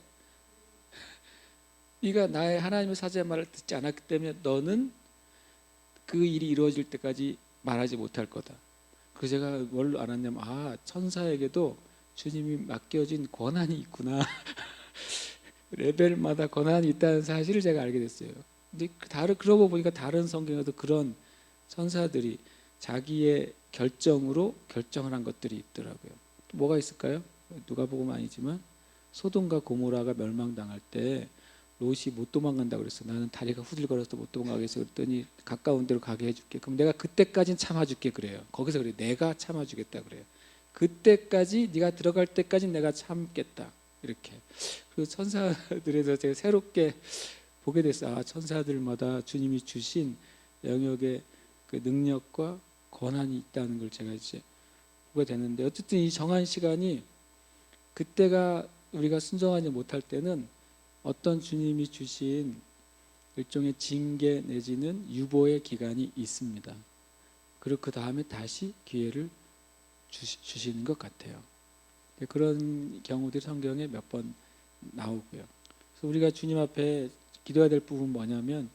네가 나의 하나님의 사자의 말을 듣지 않았기 때문에 너는 그 일이 이루어질 때까지 말하지 못할 거다. 그래서 제가 뭘 알았냐면 천사에게도 주님이 맡겨진 권한이 있구나. 레벨마다 권한이 있다는 사실을 제가 알게 됐어요. 근데 그러고 보니까 다른 성경에도 그런 천사들이 자기의 결정으로 결정을 한 것들이 있더라고요. 또 뭐가 있을까요? 누가복음 아니지만 소돔과 고모라가 멸망당할 때 롯이 못 도망간다고 그랬어. 나는 다리가 후들거려서 못 도망가겠어. 그랬더니 가까운 데로 가게 해줄게. 그럼 내가 그때까지는 참아줄게 그래요. 거기서 그래 내가 참아주겠다 그래요. 그때까지 네가 들어갈 때까지 내가 참겠다 이렇게. 그 천사들에서 제가 새롭게 보게 됐어요. 천사들마다 주님이 주신 영역의 그 능력과 권한이 있다는 걸 제가 이제 보게 되는데 어쨌든 이 정한 시간이 그때가 우리가 순종하지 못할 때는 어떤 주님이 주신 일종의 징계 내지는 유보의 기간이 있습니다. 그리고 그 다음에 다시 기회를 주시는 것 같아요. 그런 경우들이 성경에 몇 번 나오고요. 그래서 우리가 주님 앞에 기도해야 될 부분은 뭐냐면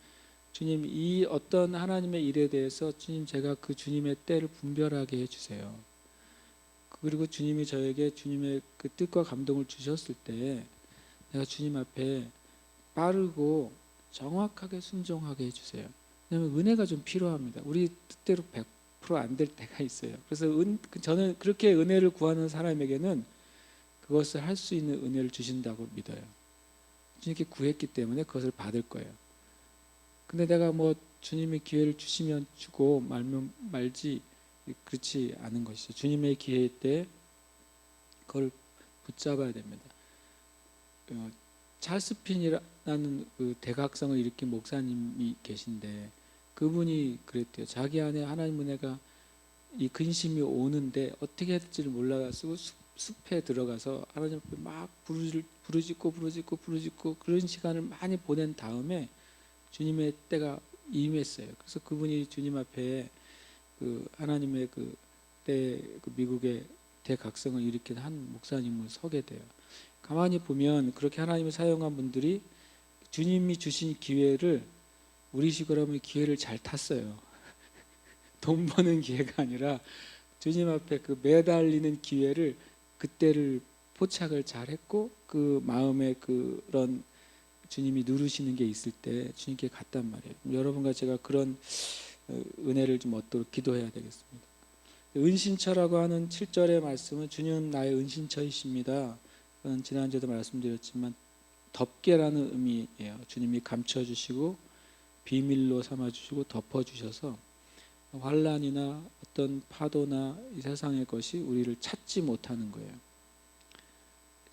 주님 이 어떤 하나님의 일에 대해서 주님 제가 그 주님의 때를 분별하게 해주세요. 그리고 주님이 저에게 주님의 그 뜻과 감동을 주셨을 때 내가 주님 앞에 빠르고 정확하게 순종하게 해주세요. 왜냐하면 은혜가 좀 필요합니다. 우리 뜻대로 100%안 될 때가 있어요. 그래서 저는 그렇게 은혜를 구하는 사람에게는 그것을 할 수 있는 은혜를 주신다고 믿어요. 주님께 구했기 때문에 그것을 받을 거예요. 근데 내가 뭐 주님의 기회를 주시면 주고 말면 말지 그렇지 않은 것이죠. 주님의 기회 때 그걸 붙잡아야 됩니다. 찰스 핀이라는 그 대각성을 일으킨 목사님이 계신데 그분이 그랬대요. 자기 안에 하나님 은혜가 이 근심이 오는데 어떻게 해야 될지를 몰라서 숲에 들어가서 하나님 앞에 막 부르짖고 그런 시간을 많이 보낸 다음에 주님의 때가 임했어요. 그래서 그분이 주님 앞에 그 하나님의 그때 그 미국의 대각성을 일으킨 한 목사님을 서게 돼요. 가만히 보면 그렇게 하나님을 사용한 분들이 주님이 주신 기회를 우리식으로 하면 기회를 잘 탔어요. 돈 버는 기회가 아니라 주님 앞에 그 매달리는 기회를 그때를 포착을 잘했고 그 마음에 그런 주님이 누르시는 게 있을 때 주님께 갔단 말이에요. 여러분과 제가 그런 은혜를 좀 얻도록 기도해야 되겠습니다. 은신처라고 하는 7절의 말씀은 주님은 나의 은신처이십니다. 지난주에도 말씀드렸지만 덮개라는 의미예요. 주님이 감춰주시고 비밀로 삼아주시고 덮어주셔서 환난이나 어떤 파도나 이 세상의 것이 우리를 찾지 못하는 거예요.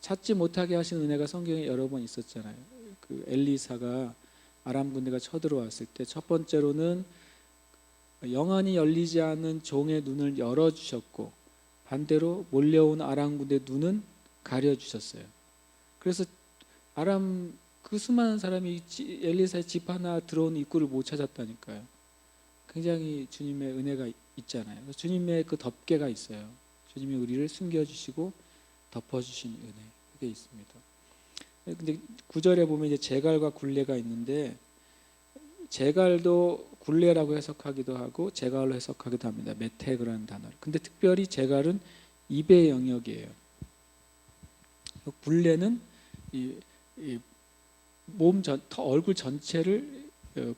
찾지 못하게 하신 은혜가 성경에 여러 번 있었잖아요. 그 엘리사가 아람 군대가 쳐들어왔을 때 첫 번째로는 영원히 열리지 않는 종의 눈을 열어주셨고 반대로 몰려온 아람 군대 눈은 가려주셨어요. 그래서 아람 그 수많은 사람이 엘리사의 집 하나 들어온 입구를 못 찾았다니까요. 굉장히 주님의 은혜가 있잖아요. 주님의 그 덮개가 있어요. 주님이 우리를 숨겨주시고 덮어주신 은혜 그게 있습니다. 근데 9절에 보면 이제 재갈과 굴레가 있는데 제갈도 굴레라고 해석하기도 하고 제갈로 해석하기도 합니다. 메테그라는 단어를. 근데 특별히 제갈은 입의 영역이에요. 굴레는 얼굴 전체를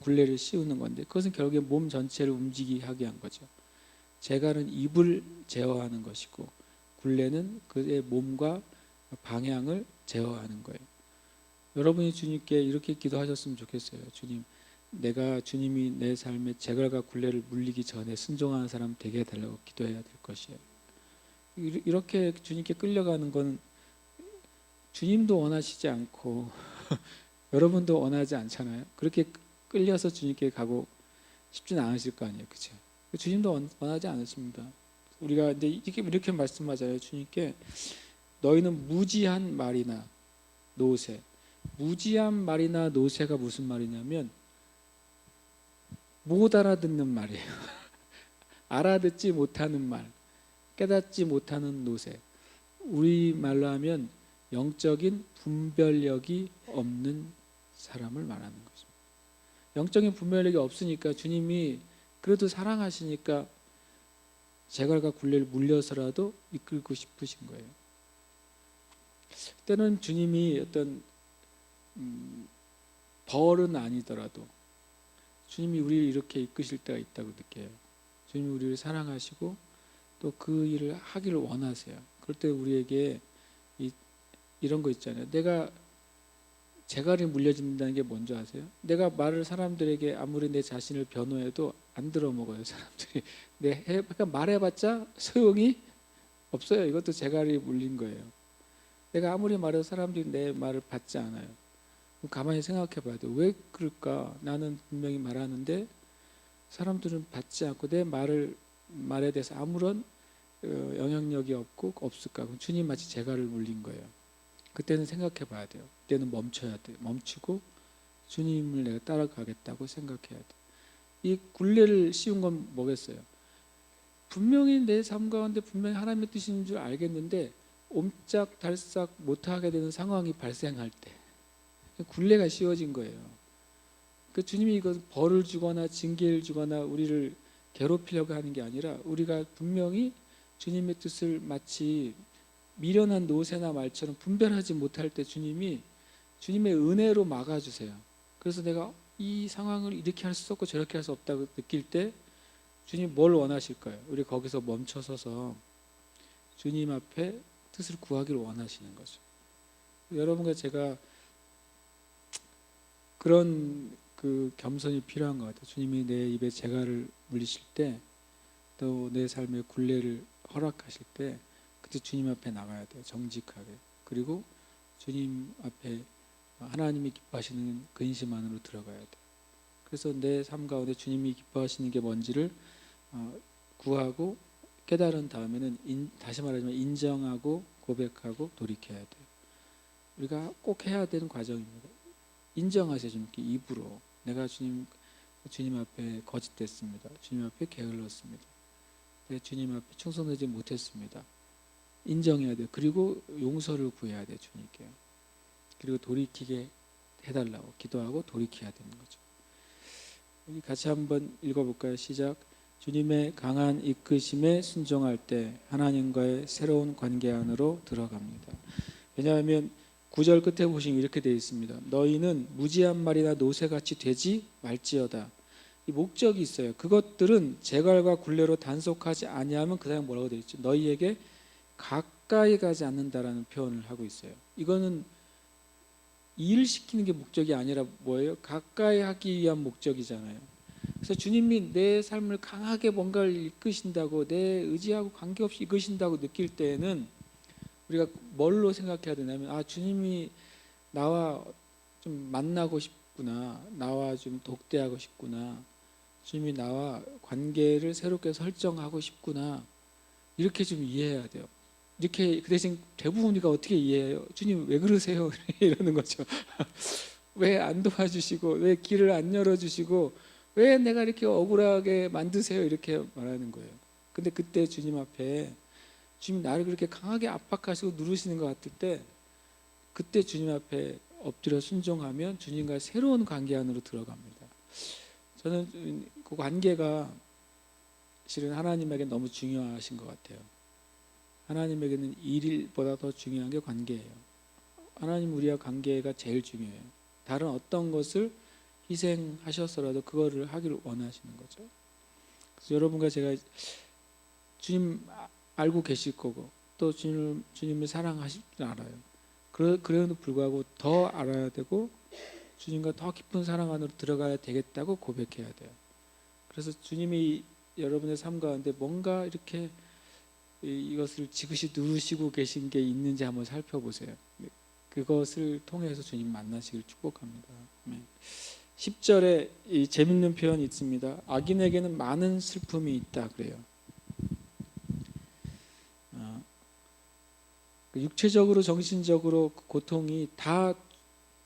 굴레를 씌우는 건데 그것은 결국에 몸 전체를 움직이게 하게 한 거죠. 제갈은 입을 제어하는 것이고 굴레는 그의 몸과 방향을 제어하는 거예요. 여러분이 주님께 이렇게 기도하셨으면 좋겠어요. 주님, 내가 주님이 내 삶에 제갈과 굴레를 물리기 전에 순종하는 사람 되게 해달라고 기도해야 될 것이에요. 이렇게 주님께 끌려가는 건 주님도 원하시지 않고 여러분도 원하지 않잖아요. 그렇게 끌려서 주님께 가고 싶지는 않으실 거 아니에요, 그렇죠? 주님도 원하지 않으십니다. 우리가 이제 이렇게 말씀하잖아요. 주님께 너희는 무지한 말이나 노새. 무지한 말이나 노새가 무슨 말이냐면 못 알아듣는 말이에요. 알아듣지 못하는 말, 깨닫지 못하는 노새. 우리 말로 하면 영적인 분별력이 없는 사람을 말하는 것입니다. 영적인 분별력이 없으니까 주님이 그래도 사랑하시니까 제갈과 굴레를 물려서라도 이끌고 싶으신 거예요. 때는 주님이 어떤 벌은 아니더라도 주님이 우리를 이렇게 이끄실 때가 있다고 느껴요. 주님이 우리를 사랑하시고 또 그 일을 하기를 원하세요. 그럴 때 우리에게 이런 거 있잖아요. 내가 제갈이 물려진다는 게 뭔지 아세요? 내가 말을 사람들에게 아무리 내 자신을 변호해도 안 들어먹어요. 사람들이 그러니까 말해봤자 소용이 없어요. 이것도 제갈이 물린 거예요. 내가 아무리 말해도 사람들이 내 말을 받지 않아요. 그럼 가만히 생각해 봐야 돼요. 왜 그럴까? 나는 분명히 말하는데 사람들은 받지 않고 내 말에 대해서 아무런 영향력이 없을까? 그럼 주님 마치 제갈을 물린 거예요. 그때는 생각해 봐야 돼요. 그때는 멈춰야 돼요. 멈추고 주님을 내가 따라가겠다고 생각해야 돼요. 이 굴레를 씌운 건 뭐겠어요? 분명히 내 삶 가운데 분명히 하나님의 뜻인 줄 알겠는데 옴짝달싹 못하게 되는 상황이 발생할 때 굴레가 씌워진 거예요. 그 주님이 이거 벌을 주거나 징계를 주거나 우리를 괴롭히려고 하는 게 아니라 우리가 분명히 주님의 뜻을 마치 미련한 노새나 말처럼 분별하지 못할 때 주님이 주님의 은혜로 막아주세요. 그래서 내가 이 상황을 이렇게 할 수 없고 저렇게 할 수 없다고 느낄 때 주님 뭘 원하실까요? 우리 거기서 멈춰서서 주님 앞에 뜻을 구하기를 원하시는 거죠. 여러분과 제가 그런 그 겸손이 필요한 것 같아요. 주님이 내 입에 제갈을 물리실 때 또 내 삶의 굴레를 허락하실 때 그때 주님 앞에 나가야 돼요. 정직하게. 그리고 주님 앞에 하나님이 기뻐하시는 근심 안으로 들어가야 돼요. 그래서 내 삶 가운데 주님이 기뻐하시는 게 뭔지를 구하고 깨달은 다음에는 다시 말하자면 인정하고 고백하고 돌이켜야 돼요. 우리가 꼭 해야 되는 과정입니다. 인정하세요. 주님께 입으로 내가 주님 앞에 거짓됐습니다. 주님 앞에 게을렀습니다. 내가 주님 앞에 충성되지 못했습니다. 인정해야 돼요. 그리고 용서를 구해야 돼요. 주님께. 그리고 돌이키게 해달라고 기도하고 돌이켜야 되는 거죠. 우리 같이 한번 읽어볼까요? 시작. 주님의 강한 이끄심에 순종할 때 하나님과의 새로운 관계 안으로 들어갑니다. 왜냐하면 9절 끝에 보시면 이렇게 되어 있습니다. 너희는 무지한 말이나 노새같이 되지 말지어다. 이 목적이 있어요. 그것들은 제갈과 굴레로 단속하지 아니하면 그 다음에 뭐라고 되어 있죠? 너희에게 가까이 가지 않는다라는 표현을 하고 있어요. 이거는 일시키는 게 목적이 아니라 뭐예요? 가까이 하기 위한 목적이잖아요. 그래서 주님이 내 삶을 강하게 뭔가를 이끄신다고 내 의지하고 관계없이 이끄신다고 느낄 때에는 우리가 뭘로 생각해야 되냐면 주님이 나와 좀 만나고 싶구나. 나와 좀 독대하고 싶구나. 주님이 나와 관계를 새롭게 설정하고 싶구나. 이렇게 좀 이해해야 돼요. 이렇게 그 대신 대부분 우리가 어떻게 이해해요? 주님 왜 그러세요? 이러는 거죠. 왜 안 도와주시고 왜 길을 안 열어주시고 왜 내가 이렇게 억울하게 만드세요? 이렇게 말하는 거예요. 근데 그때 주님 앞에 주님 나를 그렇게 강하게 압박하시고 누르시는 것 같을 때 그때 주님 앞에 엎드려 순종하면 주님과 새로운 관계 안으로 들어갑니다. 저는 그 관계가 실은 하나님에게 너무 중요하신 것 같아요. 하나님에게는 일보다 더 중요한 게 관계예요. 하나님 우리와 관계가 제일 중요해요. 다른 어떤 것을 희생하셔서라도 그거를 하기를 원하시는 거죠. 그래서 여러분과 제가 주님 알고 계실 거고 또 주님을 사랑하실 줄 알아요. 그래도 불구하고 더 알아야 되고 주님과 더 깊은 사랑 안으로 들어가야 되겠다고 고백해야 돼요. 그래서 주님이 여러분의 삶 가운데 뭔가 이렇게 이것을 지그시 누르시고 계신 게 있는지 한번 살펴보세요. 그것을 통해서 주님 만나시길 축복합니다. 10절에 이 재밌는 표현이 있습니다. 악인에게는 많은 슬픔이 있다 그래요. 육체적으로 정신적으로 그 고통이 다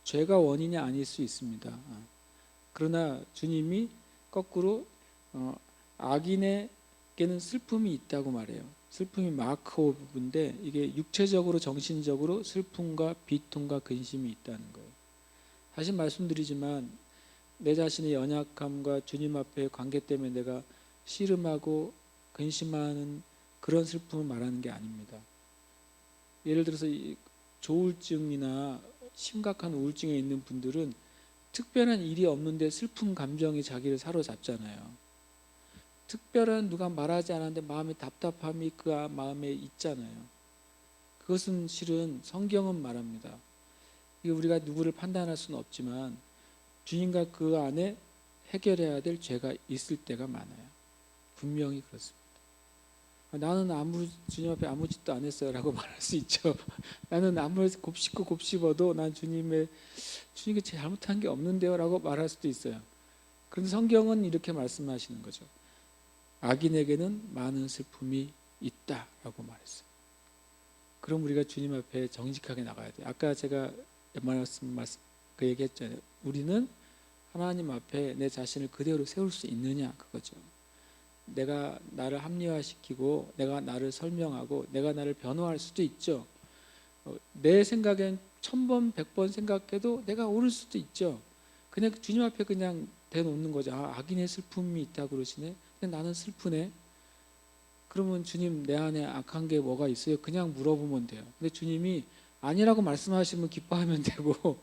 죄가 원인이 아닐 수 있습니다. 그러나 주님이 거꾸로 악인에게는 슬픔이 있다고 말해요. 슬픔이 마크 부분인데 이게 육체적으로 정신적으로 슬픔과 비통과 근심이 있다는 거예요. 다시 말씀드리지만 내 자신의 연약함과 주님 앞의 관계 때문에 내가 씨름하고 근심하는 그런 슬픔을 말하는 게 아닙니다. 예를 들어서 조울증이나 심각한 우울증에 있는 분들은 특별한 일이 없는데 슬픈 감정이 자기를 사로잡잖아요. 특별한 누가 말하지 않았는데 마음의 답답함이 그 마음에 있잖아요. 그것은 실은 성경은 말합니다. 우리가 누구를 판단할 수는 없지만 주님과 그 안에 해결해야 될 죄가 있을 때가 많아요. 분명히 그렇습니다. 나는 주님 앞에 아무 짓도 안 했어요 라고 말할 수 있죠. 나는 아무리 곱씹고 곱씹어도 난 주님께 잘못한 게 없는데요 라고 말할 수도 있어요. 그런데 성경은 이렇게 말씀하시는 거죠. 악인에게는 많은 슬픔이 있다라고 말했어요. 그럼 우리가 주님 앞에 정직하게 나가야 돼요. 아까 제가 말씀 그 얘기했잖아요. 우리는 하나님 앞에 내 자신을 그대로 세울 수 있느냐 그거죠. 내가 나를 합리화시키고 내가 나를 설명하고 내가 나를 변호할 수도 있죠. 내 생각엔 1000번 100번 생각해도 내가 옳을 수도 있죠. 그냥 주님 앞에 그냥 대놓는 거죠. 악인의 슬픔이 있다 그러시네. 근데 나는 슬프네. 그러면 주님 내 안에 악한 게 뭐가 있어요? 그냥 물어보면 돼요. 근데 주님이 아니라고 말씀하시면 기뻐하면 되고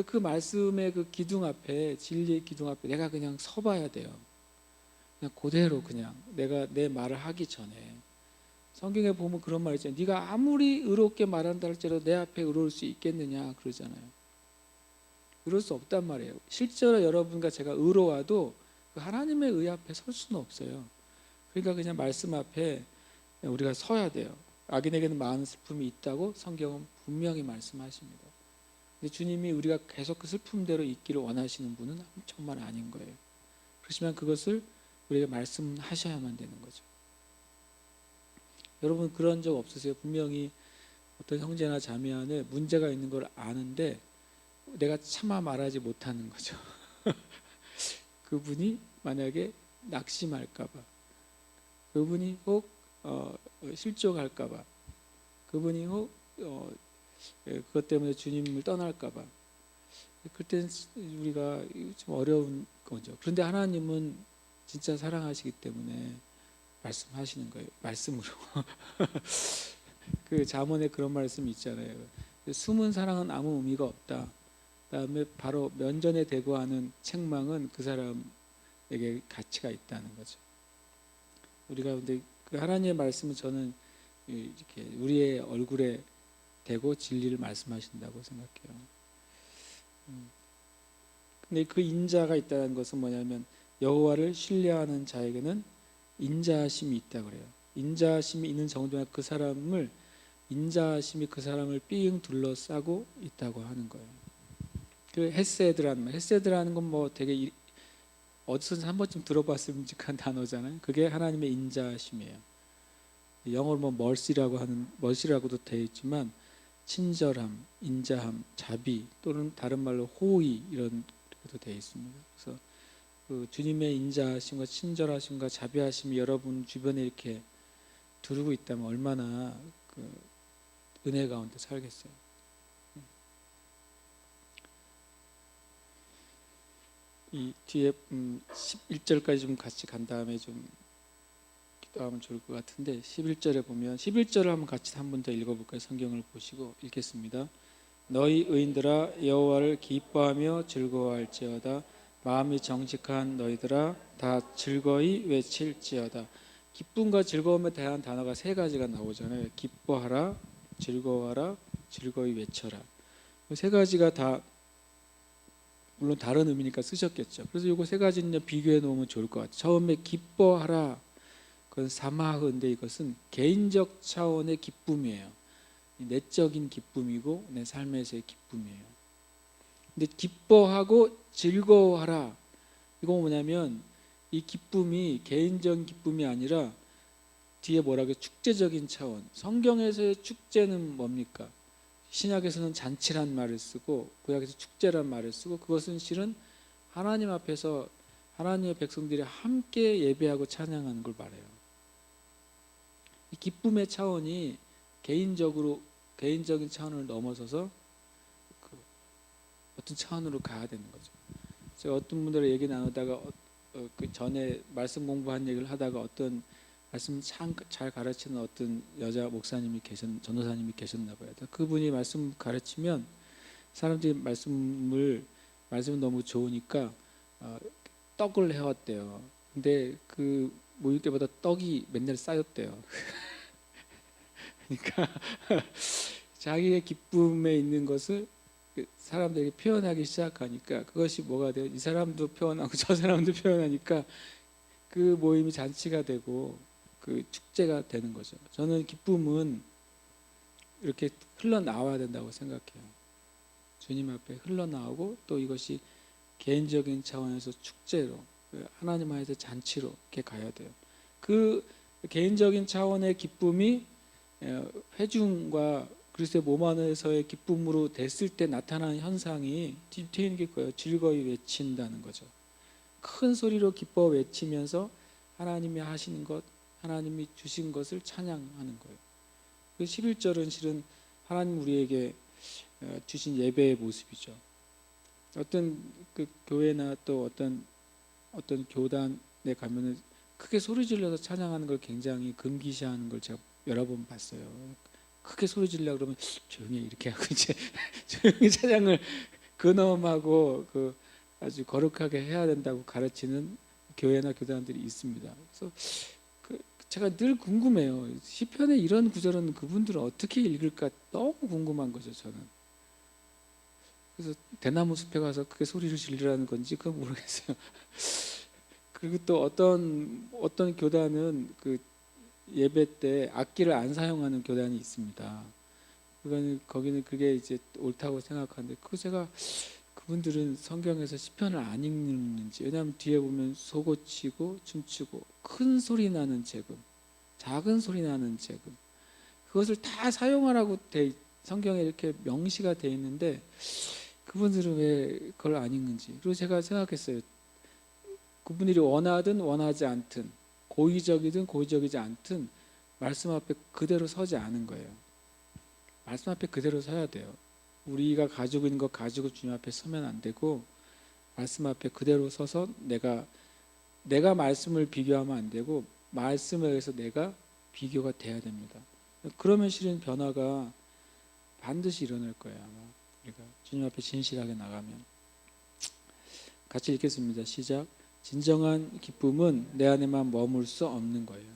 그 말씀의 그 기둥 앞에 진리의 기둥 앞에 내가 그냥 서봐야 돼요. 그냥 그대로 그냥 내가 내 말을 하기 전에 성경에 보면 그런 말 있잖아요. 네가 아무리 의롭게 말한다 할지라도 내 앞에 의로울 수 있겠느냐 그러잖아요. 그럴 수 없단 말이에요. 실제로 여러분과 제가 의로워도 하나님의 의 앞에 설 수는 없어요. 그러니까 그냥 말씀 앞에 우리가 서야 돼요. 악인에게는 많은 슬픔이 있다고 성경은 분명히 말씀하십니다. 근데 주님이 우리가 계속 그 슬픔대로 있기를 원하시는 분은 정말 아닌 거예요. 그렇지만 그것을 우리가 말씀하셔야만 되는 거죠. 여러분 그런 적 없으세요? 분명히 어떤 형제나 자매 안에 문제가 있는 걸 아는데 내가 차마 말하지 못하는 거죠. 그분이 만약에 낙심할까 봐, 그분이 혹 실족할까 봐, 그분이 혹 그것 때문에 주님을 떠날까 봐, 그때는 우리가 좀 어려운 거죠. 그런데 하나님은 진짜 사랑하시기 때문에 말씀하시는 거예요. 말씀으로. 그 잠언에 그런 말씀이 있잖아요. 숨은 사랑은 아무 의미가 없다. 그다음에 바로 면전에 대고하는 책망은 그 사람에게 가치가 있다는 거죠. 우리가 근데 그 하나님의 말씀은 저는 이렇게 우리의 얼굴에 대고 진리를 말씀하신다고 생각해요. 근데 그 인자가 있다는 것은 뭐냐면 여호와를 신뢰하는 자에게는 인자하심이 있다 그래요. 인자하심이 있는 정도가 그 사람을 인자하심이 그 사람을 삥 둘러싸고 있다고 하는 거예요. 그 헤세드라는 말, 헤세드라는 건 뭐 되게 어디서 한 번쯤 들어봤으면 좋겠는 단어잖아요. 그게 하나님의 인자하심이에요. 영어로 뭐 멀시라고도 되어 있지만 친절함, 인자함, 자비 또는 다른 말로 호의 이런 것도 되어 있습니다. 그래서 그 주님의 인자하심과 친절하심과 자비하심이 여러분 주변에 이렇게 두르고 있다면 얼마나 그 은혜 가운데 살겠어요. 이 뒤에 11절까지 좀 같이 간 다음에 좀 기도하면 좋을 것 같은데 11절에 보면 11절을 한번 같이 한 번 더 읽어볼까요? 성경을 보시고 읽겠습니다. 너희 의인들아 여호와를 기뻐하며 즐거워할지어다. 마음이 정직한 너희들아 다 즐거이 외칠지어다. 기쁨과 즐거움에 대한 단어가 세 가지가 나오잖아요. 기뻐하라, 즐거워하라, 즐거이 외쳐라. 세 가지가 다 물론 다른 의미니까 쓰셨겠죠. 그래서 이거 세 가지는 비교해 놓으면 좋을 것 같아요. 처음에 기뻐하라, 그건 사마흐인데 이것은 개인적 차원의 기쁨이에요. 내적인 기쁨이고 내 삶에서의 기쁨이에요. 근데 기뻐하고 즐거워하라, 이거 뭐냐면 이 기쁨이 개인적인 기쁨이 아니라 뒤에 뭐라고 축제적인 차원. 성경에서의 축제는 뭡니까? 신약에서는 잔치란 말을 쓰고 구약에서 축제란 말을 쓰고, 그것은 실은 하나님 앞에서 하나님의 백성들이 함께 예배하고 찬양하는 걸 말해요. 이 기쁨의 차원이 개인적인 차원을 넘어서서 어떤 차원으로 가야 되는 거죠. 제가 어떤 분들과 얘기 나누다가 그 전에 말씀 공부한 얘기를 하다가 어떤 말씀 참 잘 가르치는 어떤 여자 목사님이 전도사님이 계셨나 봐요. 그분이 말씀 가르치면 사람들이 말씀이 너무 좋으니까 떡을 해왔대요. 근데 그 모일 때보다 떡이 맨날 쌓였대요. 그러니까 자기의 기쁨에 있는 것을 사람들에게 표현하기 시작하니까 그것이 뭐가 돼요? 이 사람도 표현하고 저 사람도 표현하니까 그 모임이 잔치가 되고 그 축제가 되는 거죠. 저는 기쁨은 이렇게 흘러나와야 된다고 생각해요. 주님 앞에 흘러나오고 또 이것이 개인적인 차원에서 축제로, 하나님 안에서 잔치로 이렇게 가야 돼요. 그 개인적인 차원의 기쁨이 회중과 그리스도의 몸 안에서의 기쁨으로 됐을 때 나타나는 현상이 뒤에 있는 게 거예요. 즐거이 외친다는 거죠. 큰 소리로 기뻐 외치면서 하나님이 하시는 것, 하나님이 주신 것을 찬양하는 거예요. 그 11절은 실은 하나님 우리에게 주신 예배의 모습이죠. 어떤 그 교회나 또 어떤 교단에 가면은 크게 소리 질러서 찬양하는 걸 굉장히 금기시하는 걸 제가 여러 번 봤어요. 크게 소리 지르려고 그러면 조용히 이렇게 하고 이제 조용히 찬양을 근엄하고 그 아주 거룩하게 해야 된다고 가르치는 교회나 교단들이 있습니다. 그래서 제가 늘 궁금해요. 시편의 이런 구절은 그분들은 어떻게 읽을까 너무 궁금한 거죠, 저는. 그래서 대나무 숲에 가서 크게 소리를 지르라는 건지 그건 모르겠어요. 그리고 또 어떤 교단은 그 예배 때 악기를 안 사용하는 교단이 있습니다. 거기는 그게 이제 옳다고 생각하는데, 제가 그분들은 성경에서 시편을 안 읽는지, 왜냐하면 뒤에 보면 소고치고 춤추고 큰 소리 나는 재금, 작은 소리 나는 재금, 그것을 다 사용하라고 성경에 이렇게 명시가 돼 있는데 그분들은 왜 그걸 안 읽는지. 그리고 제가 생각했어요. 그분들이 원하든 원하지 않든, 고의적이든 고의적이지 않든 말씀 앞에 그대로 서지 않은 거예요. 말씀 앞에 그대로 서야 돼요. 우리가 가지고 있는 거 가지고 주님 앞에 서면 안 되고, 말씀 앞에 그대로 서서 내가 말씀을 비교하면 안 되고 말씀에 의해서 내가 비교가 돼야 됩니다. 그러면 실은 변화가 반드시 일어날 거예요. 아마 우리가 주님 앞에 진실하게 나가면. 같이 읽겠습니다. 시작. 진정한 기쁨은 내 안에만 머물 수 없는 거예요.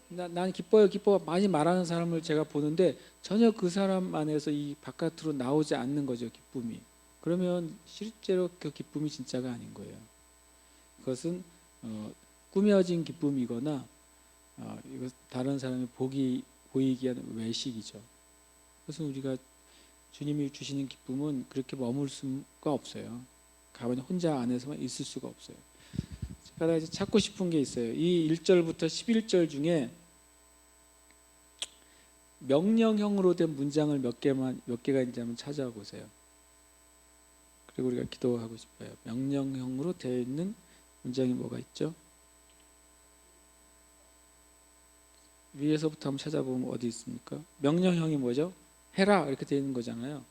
난 기뻐요, 기뻐 많이 말하는 사람을 제가 보는데 전혀 그 사람 안에서 이 바깥으로 나오지 않는 거죠, 기쁨이. 그러면 실제로 그 기쁨이 진짜가 아닌 거예요. 그것은 꾸며진 기쁨이거나 이거 다른 사람이 보이기 위한 외식이죠. 그래서 우리가 주님이 주시는 기쁨은 그렇게 머물 수가 없어요. 가만히 혼자 안에서만 있을 수가 없어요. 제가 이제 찾고 싶은 게 있어요. 이 1절부터 11절 중에 명령형으로 된 문장을 몇 개가 있는지 한번 찾아보세요. 그리고 우리가 기도하고 싶어요. 명령형으로 되어 있는 문장이 뭐가 있죠? 위에서부터 한번 찾아보면 어디 있습니까? 명령형이 뭐죠? 해라 이렇게 되어 있는 거잖아요.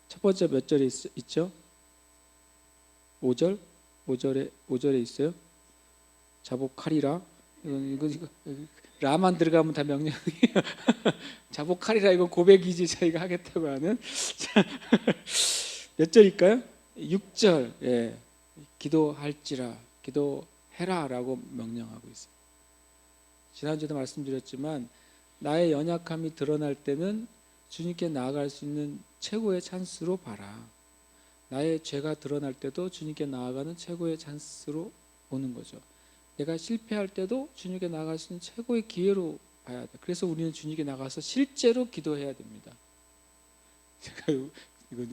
첫 번째 몇 절에 있죠? 5절? 5절에 있어요. 자복하리라. 이거 라만 들어가면 다 명령이에요. 자복하리라 이거 고백이지 저희가 하겠다고 하는. 몇 절일까요? 6절. 예. 기도할지라 기도해라라고 명령하고 있어요. 지난주에도 말씀드렸지만 나의 연약함이 드러날 때는 주님께 나아갈 수 있는 최고의 찬스로 봐라. 나의 죄가 드러날 때도 주님께 나아가는 최고의 찬스로 보는 거죠. 내가 실패할 때도 주님께 나아갈 수 있는 최고의 기회로 봐야 돼. 그래서 우리는 주님께 나가서 실제로 기도해야 됩니다. 제가 이거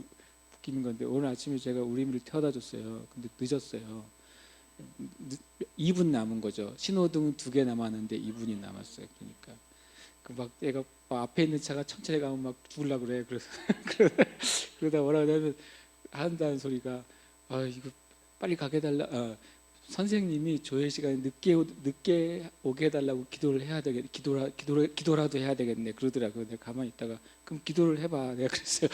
웃기는 건데 오늘 아침에 제가 우리를 태워다 줬어요. 근데 늦었어요. 2분 남은 거죠. 신호등 2개 남았는데 2분이 남았어요. 그러니까 막 애가 막 앞에 있는 차가 천천히 가면 막 죽으려고 그래. 그래서 그러다 뭐라고 하면 한다는 소리가 이거 빨리 가게 해달라. 선생님이 조회 시간에 늦게 오게 해달라고 기도를 해야 되겠 기도라도 해야 되겠네 그러더라고요. 내가 가만히 있다가 그럼 기도를 해봐. 내가 그랬어요.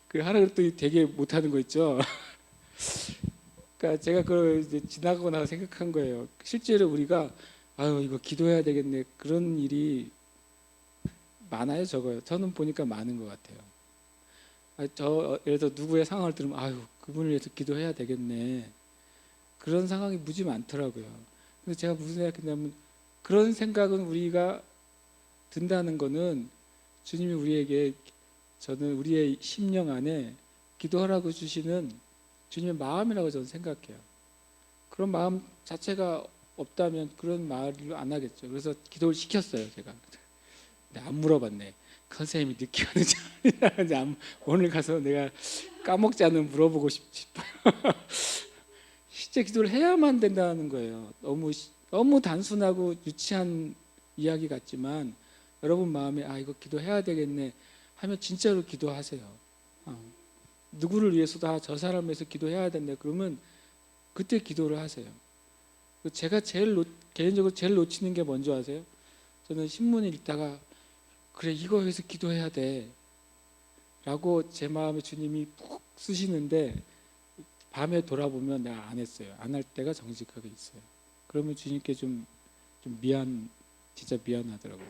그 하라 그랬더니 되게 못하는 거 있죠. 그러니까 제가 그걸 이제 지나가고 나서 생각한 거예요. 실제로 우리가 이거 기도해야 되겠네 그런 일이 많아요, 적어요? 저는 보니까 많은 것 같아요. 예를 들어 누구의 상황을 들으면 그분을 위해서 기도해야 되겠네 그런 상황이 무지 많더라고요. 그래서 제가 무슨 생각했냐면 그런 생각은 우리가 든다는 거는 주님이 우리에게 저는 우리의 심령 안에 기도하라고 주시는 주님의 마음이라고 저는 생각해요. 그런 마음 자체가 없다면 그런 말을 안 하겠죠. 그래서 기도를 시켰어요, 제가. 근데 안 물어봤네. 선생님이 늦게 오는지 아니냐. 오늘 가서 내가 까먹지 않으면 물어보고 싶어요. 실제 기도를 해야만 된다는 거예요. 너무 단순하고 유치한 이야기 같지만 여러분 마음에 이거 기도해야 되겠네 하면 진짜로 기도하세요. 누구를 위해서도 저 사람을 위해서 기도해야 된다 그러면 그때 기도를 하세요. 제가 개인적으로 제일 놓치는 게 뭔지 아세요? 저는 신문을 읽다가 그래 이거 위해서 기도해야 돼 라고 제 마음에 주님이 푹 쓰시는데 밤에 돌아보면 내가 안 했어요. 안 할 때가 정직하게 있어요. 그러면 주님께 좀 진짜 미안하더라고요.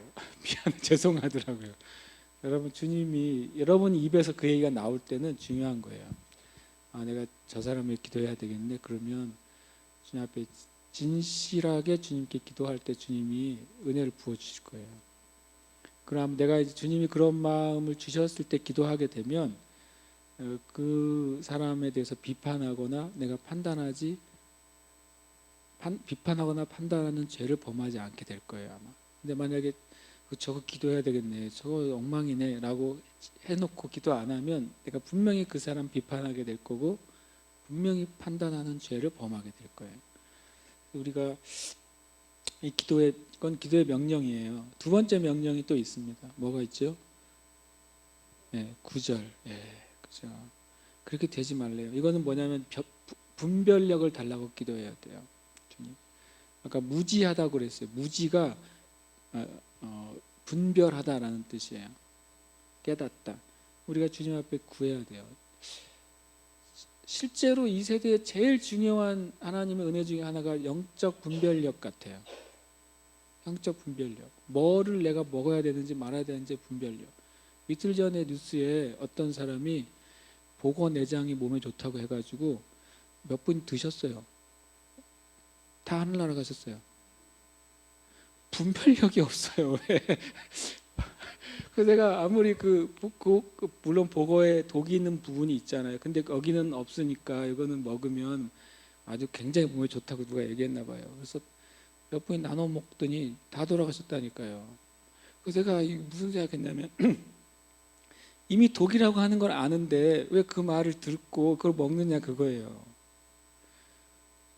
죄송하더라고요. 여러분 주님이 여러분 입에서 그 얘기가 나올 때는 중요한 거예요. 내가 저 사람을 기도해야 되겠네. 그러면 주님 앞에 진실하게 주님께 기도할 때 주님이 은혜를 부어주실 거예요. 그럼 내가 이제 주님이 그런 마음을 주셨을 때 기도하게 되면 그 사람에 대해서 비판하거나 판단하는 죄를 범하지 않게 될 거예요 아마. 근데 만약에 저거 기도해야 되겠네, 저거 엉망이네 라고 해놓고 기도 안 하면 내가 분명히 그 사람 비판하게 될 거고 분명히 판단하는 죄를 범하게 될 거예요. 우리가 그건 기도의 명령이에요. 두 번째 명령이 또 있습니다. 뭐가 있죠? 9절. 그죠. 그렇게 되지 말래요. 이거는 뭐냐면 분별력을 달라고 기도해야 돼요. 주님. 아까 무지하다고 그랬어요. 무지가 분별하다라는 뜻이에요. 깨닫다. 우리가 주님 앞에 구해야 돼요. 실제로 이 세대에 제일 중요한 하나님의 은혜 중에 하나가 영적 분별력 같아요. 영적 분별력. 뭐를 내가 먹어야 되는지 말아야 되는지 분별력. 이틀 전에 뉴스에 어떤 사람이 보고 내장이 몸에 좋다고 해가지고 몇 분 드셨어요. 다 하늘나라 가셨어요. 분별력이 없어요. 그래서 내가 아무리 물론 보고에 독이 있는 부분이 있잖아요. 근데 거기는 없으니까 이거는 먹으면 아주 굉장히 몸에 좋다고 누가 얘기했나 봐요. 그래서 몇 분이 나눠 먹더니 다 돌아가셨다니까요. 그래서 제가 무슨 생각했냐면 이미 독이라고 하는 걸 아는데 왜 그 말을 듣고 그걸 먹느냐 그거예요.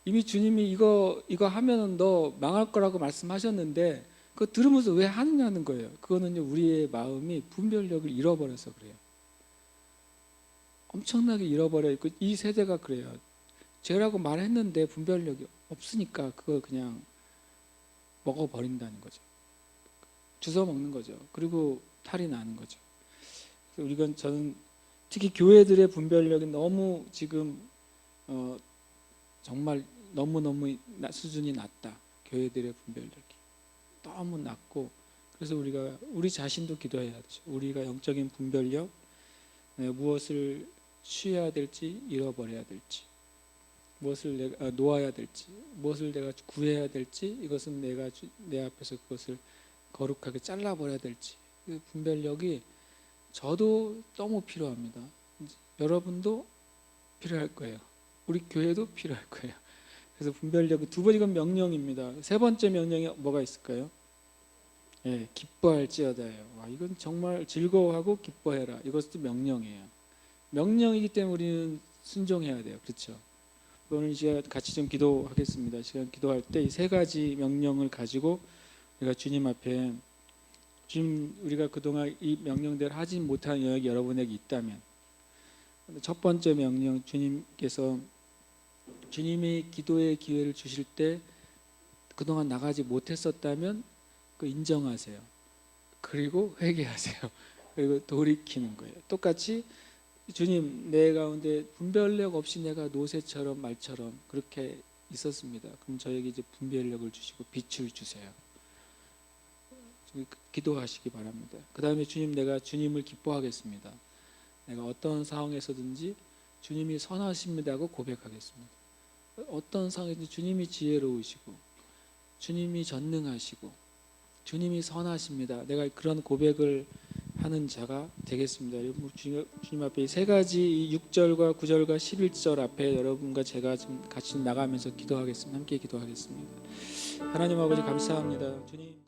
이미 주님이 이거 하면은 너 망할 거라고 말씀하셨는데 그거 들으면서 왜 하느냐는 거예요. 그거는요 우리의 마음이 분별력을 잃어버려서 그래요. 엄청나게 잃어버려 있고 이 세대가 그래요. 죄라고 말했는데 분별력이 없으니까 그걸 그냥 먹어버린다는 거죠. 주워 먹는 거죠. 그리고 탈이 나는 거죠. 저는 특히 교회들의 분별력이 너무 지금 정말 너무 수준이 낮다. 교회들의 분별력이 너무 낮고, 그래서 우리가 우리 자신도 기도해야 되죠. 우리가 영적인 분별력, 무엇을 취해야 될지 잃어버려야 될지, 무엇을 내가 놓아야 될지, 무엇을 내가 구해야 될지, 이것은 내가 내 앞에서 그것을 거룩하게 잘라버려야 될지, 그 분별력이 저도 너무 필요합니다. 여러분도 필요할 거예요. 우리 교회도 필요할 거예요. 그래서 분별력이 두 번, 이건 명령입니다. 세 번째 명령이 뭐가 있을까요? 예, 기뻐할지어다예요. 와, 이건 정말 즐거워하고 기뻐해라. 이것도 명령이에요. 명령이기 때문에 우리는 순종해야 돼요. 그렇죠? 오늘 이 시간 같이 좀 기도하겠습니다. 시간 기도할 때 이 세 가지 명령을 가지고 우리가 주님 앞에, 주님, 우리가 그동안 이 명령대로 하지 못한 영역이 여러분에게 있다면, 첫 번째 명령, 주님께서 주님이 기도의 기회를 주실 때 그동안 나가지 못했었다면 그 인정하세요. 그리고 회개하세요. 그리고 돌이키는 거예요. 똑같이 주님, 내 가운데 분별력 없이 내가 노새처럼 말처럼 그렇게 있었습니다. 그럼 저에게 이제 분별력을 주시고 빛을 주세요. 기도하시기 바랍니다. 그 다음에 주님, 내가 주님을 기뻐하겠습니다. 내가 어떤 상황에서든지 주님이 선하십니다고 고백하겠습니다. 어떤 상황에서든지 주님이 지혜로우시고 주님이 전능하시고 주님이 선하십니다. 내가 그런 고백을 하는 자가 되겠습니다. 여러분, 주님 앞에 세 가지 6절과 9절과 11절 앞에 여러분과 제가 지금 같이 나가면서 기도하겠습니다. 함께 기도하겠습니다. 하나님 아버지, 감사합니다. 주님.